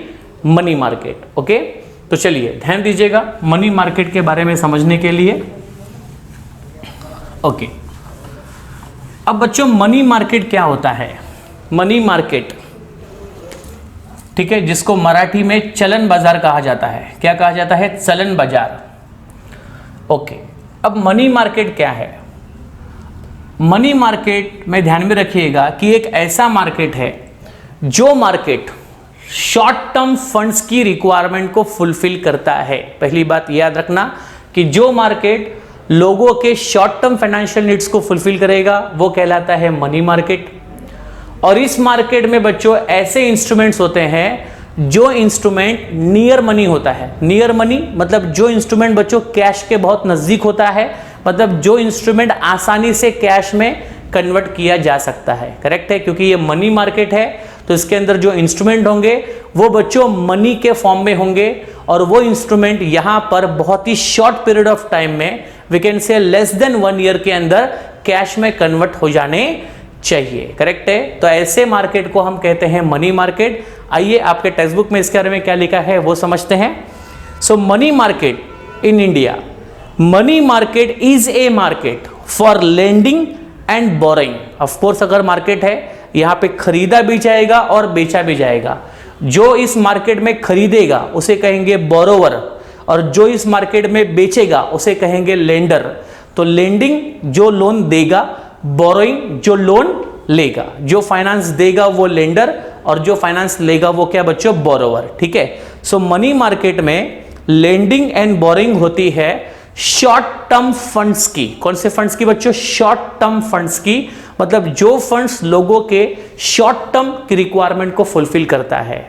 money market. Okay, तो चलिए ध्यान दीजिएगा मनी मार्केट के बारे में समझने के लिए। ओके, अब बच्चों मनी मार्केट क्या होता है? मनी मार्केट, ठीक है, जिसको मराठी में चलन बाजार कहा जाता है। क्या कहा जाता है? चलन बाजार। ओके, अब मनी मार्केट क्या है? मनी मार्केट में ध्यान में रखिएगा कि एक ऐसा मार्केट है जो मार्केट शॉर्ट टर्म फंड्स की रिक्वायरमेंट को फुलफिल करता है। पहली बात याद रखना कि जो मार्केट लोगों के शॉर्ट टर्म फाइनेंशियल नीड्स को फुलफिल करेगा वो कहलाता है मनी मार्केट। और इस मार्केट में बच्चों ऐसे इंस्ट्रूमेंट्स होते हैं जो इंस्ट्रूमेंट नियर मनी होता है। नियर मनी मतलब जो इंस्ट्रूमेंट बच्चों कैश के बहुत नजदीक होता है, मतलब जो इंस्ट्रूमेंट आसानी से कैश में कन्वर्ट किया जा सकता है। करेक्ट है, क्योंकि ये मनी मार्केट है तो इसके अंदर जो इंस्ट्रूमेंट होंगे वो बच्चों मनी के फॉर्म में होंगे और वो इंस्ट्रूमेंट यहां पर बहुत ही शॉर्ट पीरियड ऑफ टाइम में, we can say less than 1 year के अंदर कैश में कन्वर्ट हो जाने चाहिए। करेक्ट है, तो ऐसे मार्केट को हम कहते हैं मनी मार्केट। आइए आपके टेक्स्ट बुक में इसके बारे में क्या लिखा है वो समझते हैं। So money market in India, money market is a market for lending and borrowing. Of course अगर मार्केट है यहां पे खरीदा भी जाएगा और बेचा भी जाएगा। जो इस मार्केट में खरीदेगा उसे कहेंगे बोरोवर और जो इस मार्केट में बेचेगा उसे कहेंगे लेंडर। तो लेंडिंग जो लोन देगा, बोरोइंग जो लोन लेगा। जो फाइनेंस देगा वो लेंडर और जो फाइनेंस लेगा वो क्या बच्चों, बोरोवर। ठीक है, सो मनी मार्केट में लेंडिंग एंड बोरोइंग होती है शॉर्ट टर्म फंड्स की। कौन से फंड्स की बच्चों, शॉर्ट टर्म फंड्स की। मतलब जो फंड्स लोगों के शॉर्ट टर्म की रिक्वायरमेंट को फुलफिल करता है,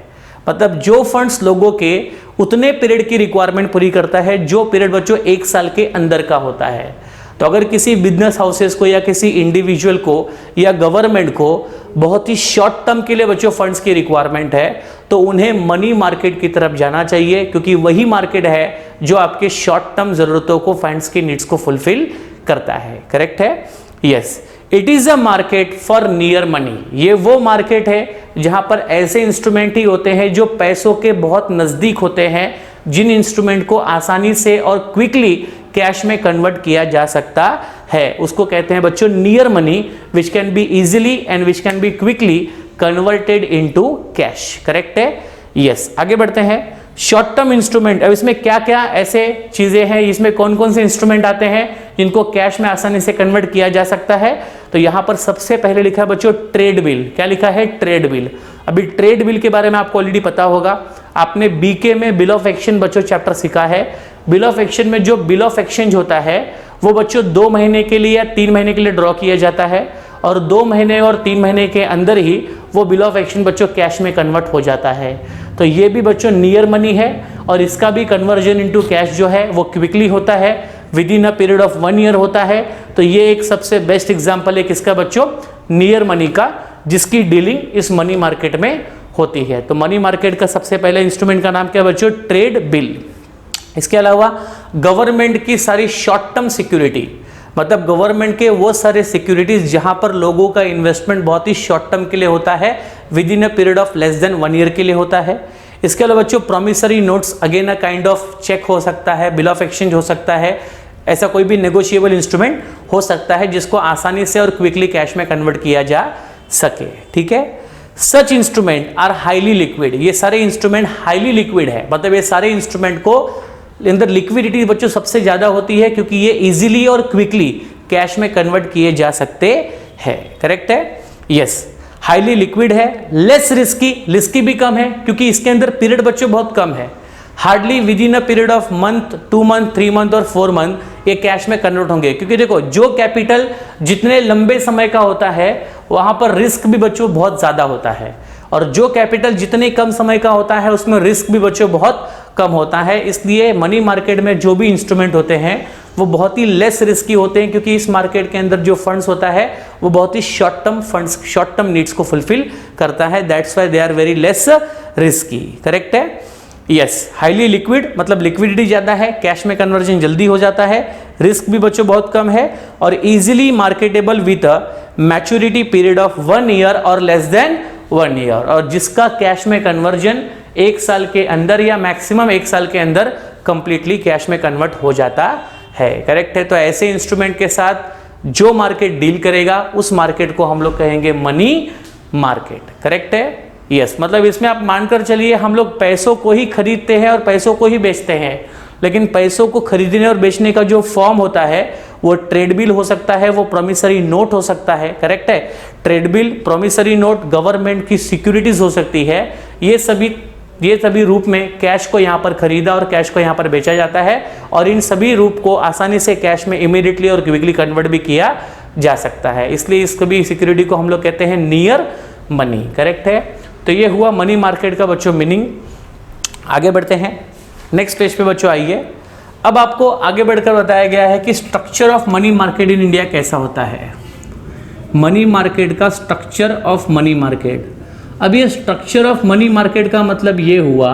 मतलब जो फंड्स लोगों के उतने पीरियड की रिक्वायरमेंट पूरी करता है जो पीरियड बच्चों 1 साल के अंदर का होता है। तो अगर किसी बिजनेस हाउसेस को या किसी इंडिविजुअल को या गवर्नमेंट को बहुत ही शॉर्ट टर्म के लिए बच्चों फंड्स की रिक्वायरमेंट है तो उन्हें मनी मार्केट की तरफ जाना चाहिए, क्योंकि वही मार्केट है जो आपके शॉर्ट टर्म जरूरतों को, फंड्स की नीड्स को फुलफिल करता है। करेक्ट है, yes. It is a market for near money. ये वो मार्केट है जहां पर ऐसे इंस्ट्रूमेंट ही होते हैं जो पैसों के बहुत नजदीक होते हैं, जिन इंस्ट्रूमेंट को आसानी से और क्विकली कैश में कन्वर्ट किया जा सकता है। उसको कहते हैं बच्चों near money, which can be easily and which can be quickly converted into cash. Correct है, यस। आगे बढ़ते हैं। शॉर्ट टर्म इंस्ट्रूमेंट, अब इसमें क्या क्या ऐसे चीजें हैं, इसमें कौन कौन से इंस्ट्रूमेंट आते हैं जिनको कैश में आसानी से कन्वर्ट किया जा सकता है। तो यहां पर सबसे पहले लिखा है बच्चों ट्रेड बिल। क्या लिखा है, ट्रेड बिल। अभी ट्रेड बिल के बारे में आपको ऑलरेडी पता होगा, आपने बीके में बिल ऑफ एक्सचेंज बच्चों चैप्टर सीखा है। बिल ऑफ एक्सचेंज में जो बिल ऑफ एक्सचेंज होता है वो बच्चों 2 महीने के लिए या 3 महीने के लिए ड्रॉ किया जाता है और 2 महीने और 3 महीने के अंदर ही वो बिल ऑफ एक्सचेंज बच्चों कैश में कन्वर्ट हो जाता है। तो ये भी बच्चों नियर मनी है और इसका भी कन्वर्जन इनटू कैश जो है वो क्विकली होता है, within a period of 1 year होता है। तो ये एक सबसे बेस्ट एग्जांपल है किसका बच्चों, नियर मनी का, जिसकी डीलिंग इस मनी मार्केट में होती है। तो मनी मार्केट का सबसे पहले इंस्ट्रूमेंट का नाम क्या बच्चों, ट्रेड बिल। इसके अलावा गवर्नमेंट की सारी शॉर्ट टर्म सिक्योरिटी, मतलब गवर्नमेंट के वो सारे सिक्योरिटीज जहां पर लोगों का इन्वेस्टमेंट बहुत ही शॉर्ट टर्म के लिए होता है, within a period of less than 1 year के लिए होता है। इसके अलावा बच्चों promissory notes, again a kind of cheque हो सकता है, बिल ऑफ एक्सचेंज हो सकता है, ऐसा कोई भी नेगोशिएबल इंस्ट्रूमेंट हो सकता है जिसको आसानी से और क्विकली कैश में कन्वर्ट किया जा सके। ठीक है, सच इंस्ट्रूमेंट आर हाईली लिक्विड। ये सारे इंस्ट्रूमेंट हाईली लिक्विड है, मतलब ये सारे इंस्ट्रूमेंट को अंदर लिक्विडिटी बच्चों सबसे ज्यादा होती है क्योंकि ये इजीली और क्विकली कैश में कन्वर्ट किए जा सकते हैं। करेक्ट है, यस। हाईली लिक्विड है, लेस रिस्की, रिस्की भी कम है क्योंकि इसके अंदर पीरियड बच्चों बहुत कम है। Hardly with in a period of month, 2 month, 3 month और 4 मंथ ये कैश में कन्वर्ट होंगे, क्योंकि देखो जो कैपिटल जितने लंबे समय का होता है वहां पर रिस्क भी बच्चों बहुत ज्यादा होता है और जो कैपिटल जितने कम समय का होता है उसमें रिस्क भी बच्चों बहुत कम होता है। इसलिए मनी मार्केट में जो भी इंस्ट्रूमेंट होते हैं वो बहुत ही लेस रिस्की होते हैं, क्योंकि इस मार्केट के अंदर जो फंड्स होता है वो बहुत ही short term funds, short term needs को फुलफिल करता है। That's why they are very less risky. Correct है, यस। हाईली लिक्विड मतलब लिक्विडिटी ज्यादा है, कैश में कन्वर्जन जल्दी हो जाता है, रिस्क भी बच्चों बहुत कम है और easily marketable with a maturity period of 1 year और लेस देन 1 ईयर, और जिसका कैश में कन्वर्जन 1 साल के अंदर या मैक्सिमम 1 साल के अंदर कंप्लीटली कैश में कन्वर्ट हो जाता है। करेक्ट है, तो ऐसे इंस्ट्रूमेंट के साथ जो मार्केट डील करेगा उस मार्केट को हम लोग कहेंगे मनी मार्केट। करेक्ट है, यस। मतलब इसमें आप मानकर चलिए हम लोग पैसों को ही खरीदते हैं और पैसों को ही बेचते हैं, लेकिन पैसों को खरीदने और बेचने का जो फॉर्म होता है वो ट्रेड बिल हो सकता है, वो प्रॉमिसरी नोट हो सकता है। करेक्ट है, trade bill, promissory note, government की सिक्योरिटीज हो सकती है, ये सभी रूप में कैश को यहाँ पर खरीदा और कैश को यहाँ पर बेचा जाता है, और इन सभी रूप को आसानी से कैश में इमीडिएटली और क्विकली कन्वर्ट भी किया जा सकता है। इसलिए इसको भी सिक्योरिटी को हम लोग कहते हैं नियर मनी। करेक्ट है। तो ये हुआ मनी मार्केट का बच्चों मीनिंग। आगे बढ़ते हैं नेक्स्ट पेज पे बच्चों आइए। अब आपको आगे बढ़कर बताया गया है कि structure of money market in India कैसा होता है। मनी मार्केट का स्ट्रक्चर ऑफ मनी मार्केट। अब ये स्ट्रक्चर ऑफ मनी मार्केट का मतलब ये हुआ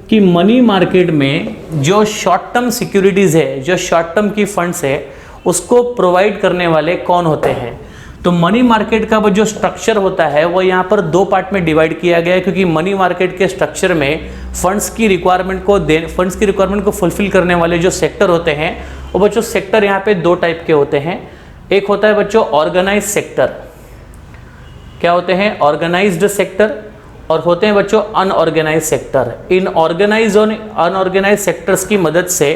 कि मनी मार्केट में जो शॉर्ट टर्म सिक्योरिटीज है, जो शॉर्ट टर्म की फंड्स है, उसको प्रोवाइड करने वाले कौन होते हैं। तो मनी मार्केट का वो जो स्ट्रक्चर होता है वो यहाँ पर दो पार्ट में डिवाइड किया गया है, क्योंकि मनी मार्केट के स्ट्रक्चर में फंड्स की रिक्वायरमेंट को फुलफिल करने वाले जो सेक्टर होते हैं वो बच्चों सेक्टर यहाँ पे दो टाइप के होते हैं। एक होता है बच्चों ऑर्गेनाइज सेक्टर। क्या होते हैं? Organised sector. और होते हैं बच्चों अनऑर्गेनाइज सेक्टर। इन ऑर्गेनाइज और अनऑर्गेनाइज सेक्टर्स की मदद से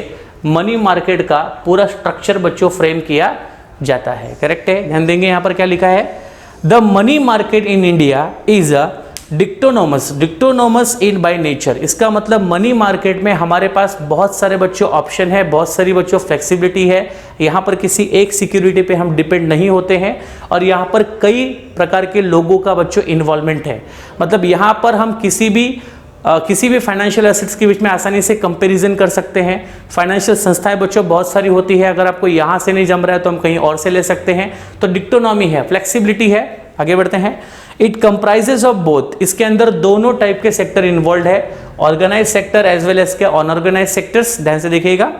मनी मार्केट का पूरा स्ट्रक्चर बच्चों फ्रेम किया जाता है। करेक्ट है। ध्यान देंगे यहाँ पर क्या लिखा है, the money market in India is a dichotomous in by nature. इसका मतलब मनी मार्केट में हमारे पास बहुत सारे बच्चों ऑप्शन है, बहुत सारी बच्चों फ्लेक्सिबिलिटी है। यहाँ पर किसी एक सिक्योरिटी पे हम डिपेंड नहीं होते हैं, और यहाँ पर कई प्रकार के लोगों का बच्चों इन्वॉल्वमेंट है। मतलब यहाँ पर हम किसी भी फाइनेंशियल एसेट्स के बीच में आसानी से कंपैरिजन कर सकते हैं। फाइनेंशियल संस्थाएं बच्चों बहुत सारी होती है, अगर आपको यहाँ से नहीं जम रहा है तो हम कहीं और से ले सकते हैं। तो डिक्टोनॉमी है, फ्लेक्सिबिलिटी है। आगे बढ़ते हैं। It comprises of both. इसके अंदर दोनों टाइप के सेक्टर इन्वॉल्व है, organised sector as well as के अनऑर्गेनाइज सेक्टर्स। ध्यान से देखिएगा।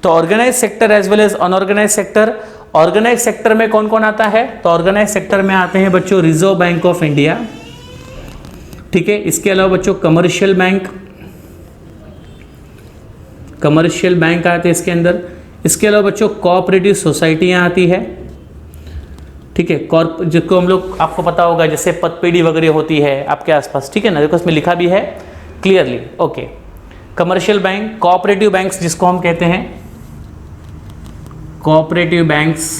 तो organised sector as well as unorganised sector. Organised sector में कौन कौन आता है? तो ऑर्गेनाइज सेक्टर में आते हैं बच्चों रिजर्व बैंक ऑफ इंडिया, ठीक है। इसके अलावा बच्चों कमर्शियल बैंक आते हैं इसके अंदर। इसके अलावा बच्चों कोऑपरेटिव सोसाइटियां आती है, ठीक है। जिसको हम लोग, आपको पता होगा जैसे पतपेढ़ी वगैरह होती है आपके आसपास, ठीक है ना, देखो इसमें लिखा भी है clearly. Okay, commercial bank, cooperative banks जिसको हम कहते हैं cooperative banks,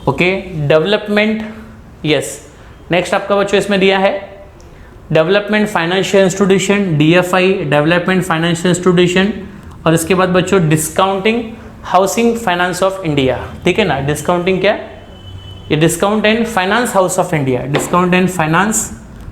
okay. Development, yes. Next आपका बच्चों इसमें दिया है development financial institution, DFI, development financial institution. और इसके बाद बच्चों discounting housing finance of India, ठीक है ना। डिस्काउंटिंग क्या? ये discount and finance house of India, discount and finance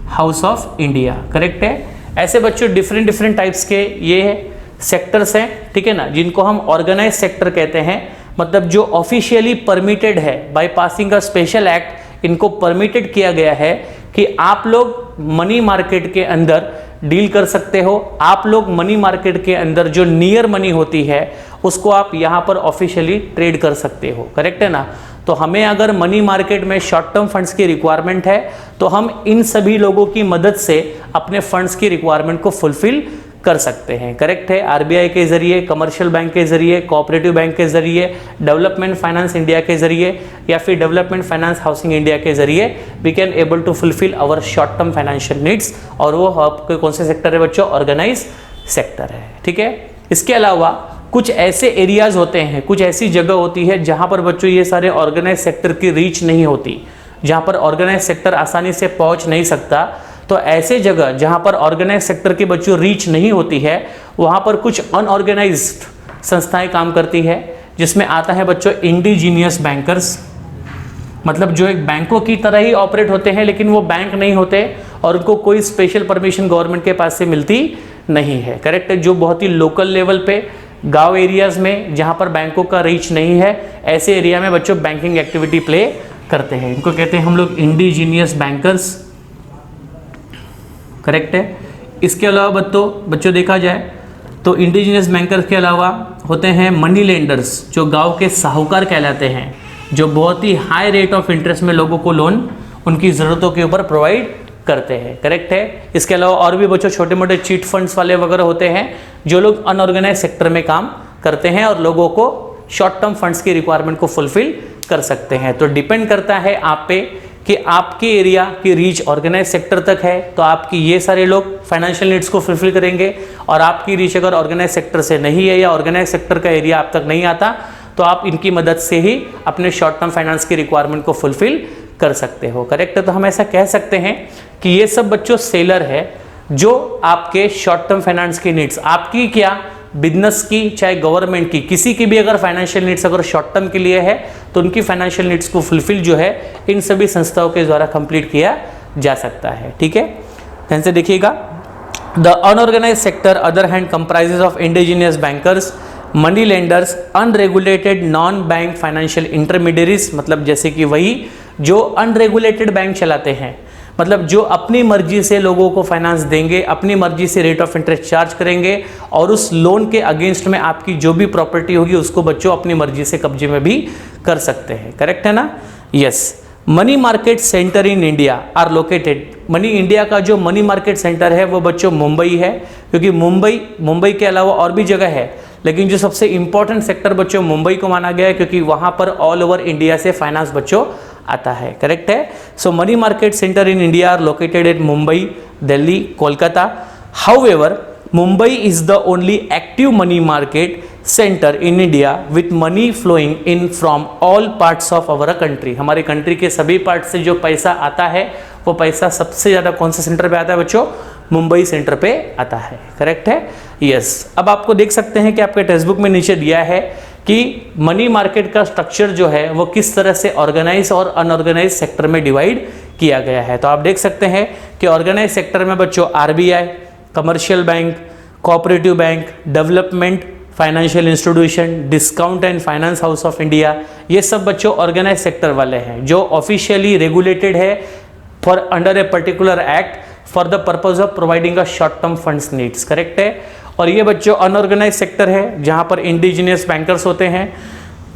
house of India. Correct है। ऐसे बच्चों डिफरेंट टाइप्स के ये सेक्टर्स हैं, ठीक है ना, जिनको हम ऑर्गेनाइज सेक्टर कहते हैं। मतलब जो ऑफिशियली परमिटेड है by passing a special act, इनको परमिटेड किया गया है कि आप लोग मनी मार्केट के अंदर डील कर सकते हो। आप लोग मनी मार्केट के अंदर जो नियर मनी होती है उसको आप यहाँ पर ऑफिशियली ट्रेड कर सकते हो। करेक्ट है ना। तो हमें अगर मनी मार्केट में शॉर्ट टर्म फंड्स की रिक्वायरमेंट है तो हम इन सभी लोगों की मदद से अपने फंड्स की रिक्वायरमेंट को फुलफिल कर सकते हैं। करेक्ट है। आरबीआई के जरिए, कमर्शियल बैंक के जरिए, कोऑपरेटिव बैंक के जरिए, डेवलपमेंट फाइनेंस इंडिया के जरिए, या फिर डेवलपमेंट फाइनेंस हाउसिंग इंडिया के जरिए we can able to fulfil our short term financial needs. और वो आपके कौन से सेक्टर है बच्चों? ऑर्गेनाइज सेक्टर है, ठीक है। इसके अलावा कुछ ऐसे एरियाज होते हैं, कुछ ऐसी जगह होती है जहां पर बच्चों ये सारे ऑर्गेनाइज सेक्टर की रीच नहीं होती, जहां पर ऑर्गेनाइज सेक्टर आसानी से पहुंच नहीं सकता। तो ऐसे जगह जहां पर ऑर्गेनाइज सेक्टर की बच्चों रीच नहीं होती है, वहां पर कुछ अनऑर्गेनाइज्ड संस्थाएं काम करती है, जिसमें आता है बच्चों इंडिजीनियस बैंकर्स। मतलब जो एक बैंकों की तरह ही ऑपरेट होते हैं, लेकिन वो बैंक नहीं होते और उनको कोई स्पेशल परमिशन गवर्नमेंट के पास से मिलती नहीं है। करेक्ट है। जो बहुत ही लोकल लेवल पे गांव एरियाज में जहां पर बैंकों का रीच नहीं है, ऐसे एरिया में बच्चों बैंकिंग एक्टिविटी प्ले करते हैं। इनको कहते हैं हम लोग इंडिजीनियस बैंकर्स। करेक्ट है। इसके अलावा बच्चों देखा जाए तो इंडिजीनियस बैंकर्स के अलावा होते हैं मनी लेंडर्स, जो गांव के साहूकार कहलाते हैं, जो बहुत ही हाई रेट ऑफ इंटरेस्ट में लोगों को लोन उनकी ज़रूरतों के ऊपर प्रोवाइड करते हैं। करेक्ट है। इसके अलावा और भी बच्चों छोटे मोटे चीट फंड्स वाले वगैरह होते हैं, जो लोग अनऑर्गेनाइज सेक्टर में काम करते हैं और लोगों को शॉर्ट टर्म फंड्स की रिक्वायरमेंट को फुलफिल कर सकते हैं। तो डिपेंड करता है आप पे कि आपके एरिया की रीच ऑर्गेनाइज सेक्टर तक है तो आपकी ये सारे लोग फाइनेंशियल नीड्स को फुलफिल करेंगे, और आपकी रीच अगर ऑर्गेनाइज सेक्टर से नहीं है या ऑर्गेनाइज सेक्टर का एरिया आप तक नहीं आता तो आप इनकी मदद से ही अपने शॉर्ट टर्म फाइनेंस की रिक्वायरमेंट को फुलफिल कर सकते हो। करेक्ट है? तो हम ऐसा कह सकते हैं कि ये सब बच्चों सेलर है जो आपके शॉर्ट टर्म फाइनेंस की नीड्स, आपकी क्या बिजनेस की चाहे गवर्नमेंट की, किसी की भी अगर फाइनेंशियल नीड्स अगर शॉर्ट टर्म के लिए है तो उनकी फाइनेंशियल नीड्स को फुलफिल जो है इन सभी संस्थाओं के द्वारा कंप्लीट किया जा सकता है। ठीक है, ध्यान से देखिएगा। The unorganised sector other hand comprises of indigenous bankers, money lenders, unregulated non bank financial intermediaries, मतलब जैसे कि वही जो अनरेगुलेटेड बैंक चलाते हैं, मतलब जो अपनी मर्जी से लोगों को फाइनेंस देंगे, अपनी मर्जी से रेट ऑफ इंटरेस्ट चार्ज करेंगे और उस लोन के अगेंस्ट में आपकी जो भी प्रॉपर्टी होगी उसको बच्चों अपनी मर्जी से कब्जे में भी कर सकते हैं। करेक्ट है ना? Yes. Money market centre in India are located, money India का जो मनी मार्केट सेंटर है वो बच्चों मुंबई है, क्योंकि मुंबई के अलावा और भी जगह है, लेकिन जो सबसे इंपॉर्टेंट सेक्टर बच्चों मुंबई को माना गया है क्योंकि वहां पर ऑल ओवर इंडिया से फाइनेंस बच्चों आता है। करेक्ट है? So money market centre in India are located at Mumbai, Delhi, Kolkata. However Mumbai is the only active money market centre in India with money flowing in from all parts of our country, हमारे country के सभी part से जो पैसा आता है वो पैसा सबसे ज्यादा कौन से सेंटर पे आता है बच्चों? मुंबई सेंटर पे आता है। करेक्ट है? यस। अब आपको देख सकते हैं कि आपके टेक्स्ट बुक में नीचे दिया है कि मनी मार्केट का स्ट्रक्चर जो है वो किस तरह से ऑर्गेनाइज और अनऑर्गेनाइज सेक्टर में डिवाइड किया गया है। तो आप देख सकते हैं कि ऑर्गेनाइज सेक्टर में बच्चों RBI, commercial bank, cooperative bank, development financial institution, discount and finance house of India, ये सब बच्चों ऑर्गेनाइज सेक्टर वाले हैं जो ऑफिशियली रेगुलेटेड है for under a particular act for the purpose of providing a short term funds needs. Correct है? और ये बच्चों अनऑर्गेनाइज सेक्टर है जहां पर इंडिजिनियस बैंकर्स होते हैं,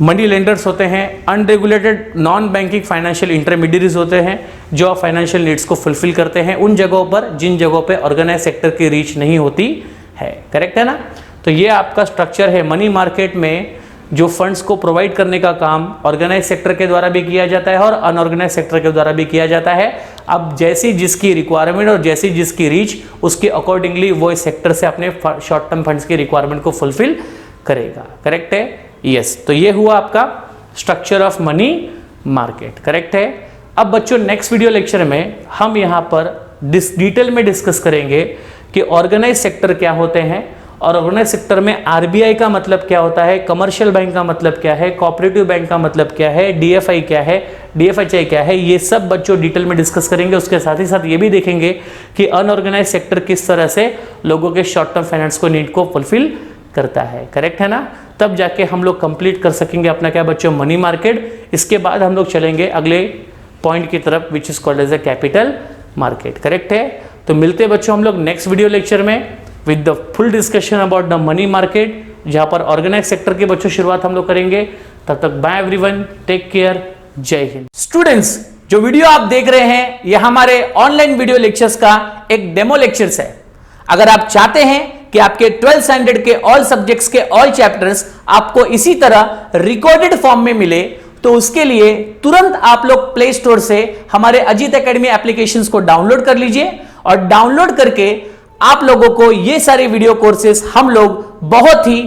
मनी लेंडर्स होते हैं, unregulated non banking financial intermediaries होते हैं जो फाइनेंशियल नीड्स को फुलफिल करते हैं उन जगहों पर जिन जगहों पे ऑर्गेनाइज सेक्टर की रीच नहीं होती है। करेक्ट है ना? तो ये आपका स्ट्रक्चर है। मनी मार्केट में जो फंड्स को प्रोवाइड करने का काम ऑर्गेनाइज सेक्टर के द्वारा भी किया जाता है और अनऑर्गेनाइज सेक्टर के द्वारा भी किया जाता है। अब जैसी जिसकी रिक्वायरमेंट और जैसी जिसकी रीच उसके अकॉर्डिंगली वो इस सेक्टर से अपने शॉर्ट टर्म फंड्स की रिक्वायरमेंट को फुलफिल करेगा। करेक्ट है? यस। तो ये हुआ आपका structure of money market. Correct है? अब बच्चों नेक्स्ट वीडियो लेक्चर में हम यहाँ पर डिटेल में डिस्कस करेंगे कि ऑर्गेनाइज सेक्टर क्या होते हैं और ऑर्गेनाइज सेक्टर में आरबीआई का मतलब क्या होता है, कमर्शियल बैंक का मतलब क्या है, कोऑपरेटिव बैंक का मतलब क्या है, डीएफआई क्या है, डीएफएचआई क्या है, ये सब बच्चों डिटेल में डिस्कस करेंगे। उसके साथ ही साथ ये भी देखेंगे कि अनऑर्गेनाइज सेक्टर किस तरह से लोगों के शॉर्ट टर्म फाइनेंस को नीड को फुलफिल करता है। करेक्ट है ना? तब जाके हम लोग कंप्लीट कर सकेंगे अपना क्या बच्चों? Money market. इसके बाद हम लोग चलेंगे अगले पॉइंट की तरफ which is called as a capital market. Correct है? तो मिलते हैं बच्चों हम लोग नेक्स्ट वीडियो लेक्चर में with the full discussion about the money market, जहां पर ऑर्गेनाइज सेक्टर की बच्चों शुरुआत हम लोग करेंगे। तब तक बाय एवरीवन, टेक केयर, जय हिंद। स्टूडेंट्स, जो वीडियो आप देख रहे हैं यह हमारे ऑनलाइन वीडियो लेक्चर्स का एक डेमो लेक्चर्स है। अगर आप चाहते हैं कि आपके 12th स्टैंडर्ड के ऑल सब्जेक्ट्स के ऑल चैप्टर्स आपको इसी तरह रिकॉर्डेड फॉर्म में मिले तो उसके लिए तुरंत आप लोग प्ले स्टोर से हमारे अजीत एकेडमी एप्लीकेशंस को डाउनलोड कर लीजिए और डाउनलोड करके आप लोगों को ये सारे वीडियो कोर्सेस हम लोग बहुत ही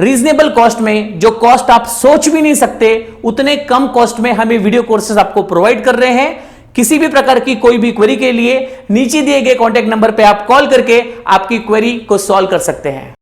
रीजनेबल कॉस्ट में, जो कॉस्ट आप सोच भी नहीं सकते उतने कम कॉस्ट में हमें वीडियो कोर्सेज आपको प्रोवाइड कर रहे हैं। किसी भी प्रकार की कोई भी क्वेरी के लिए नीचे दिए गए कॉन्टैक्ट नंबर पे आप कॉल करके आपकी क्वेरी को सॉल्व कर सकते हैं।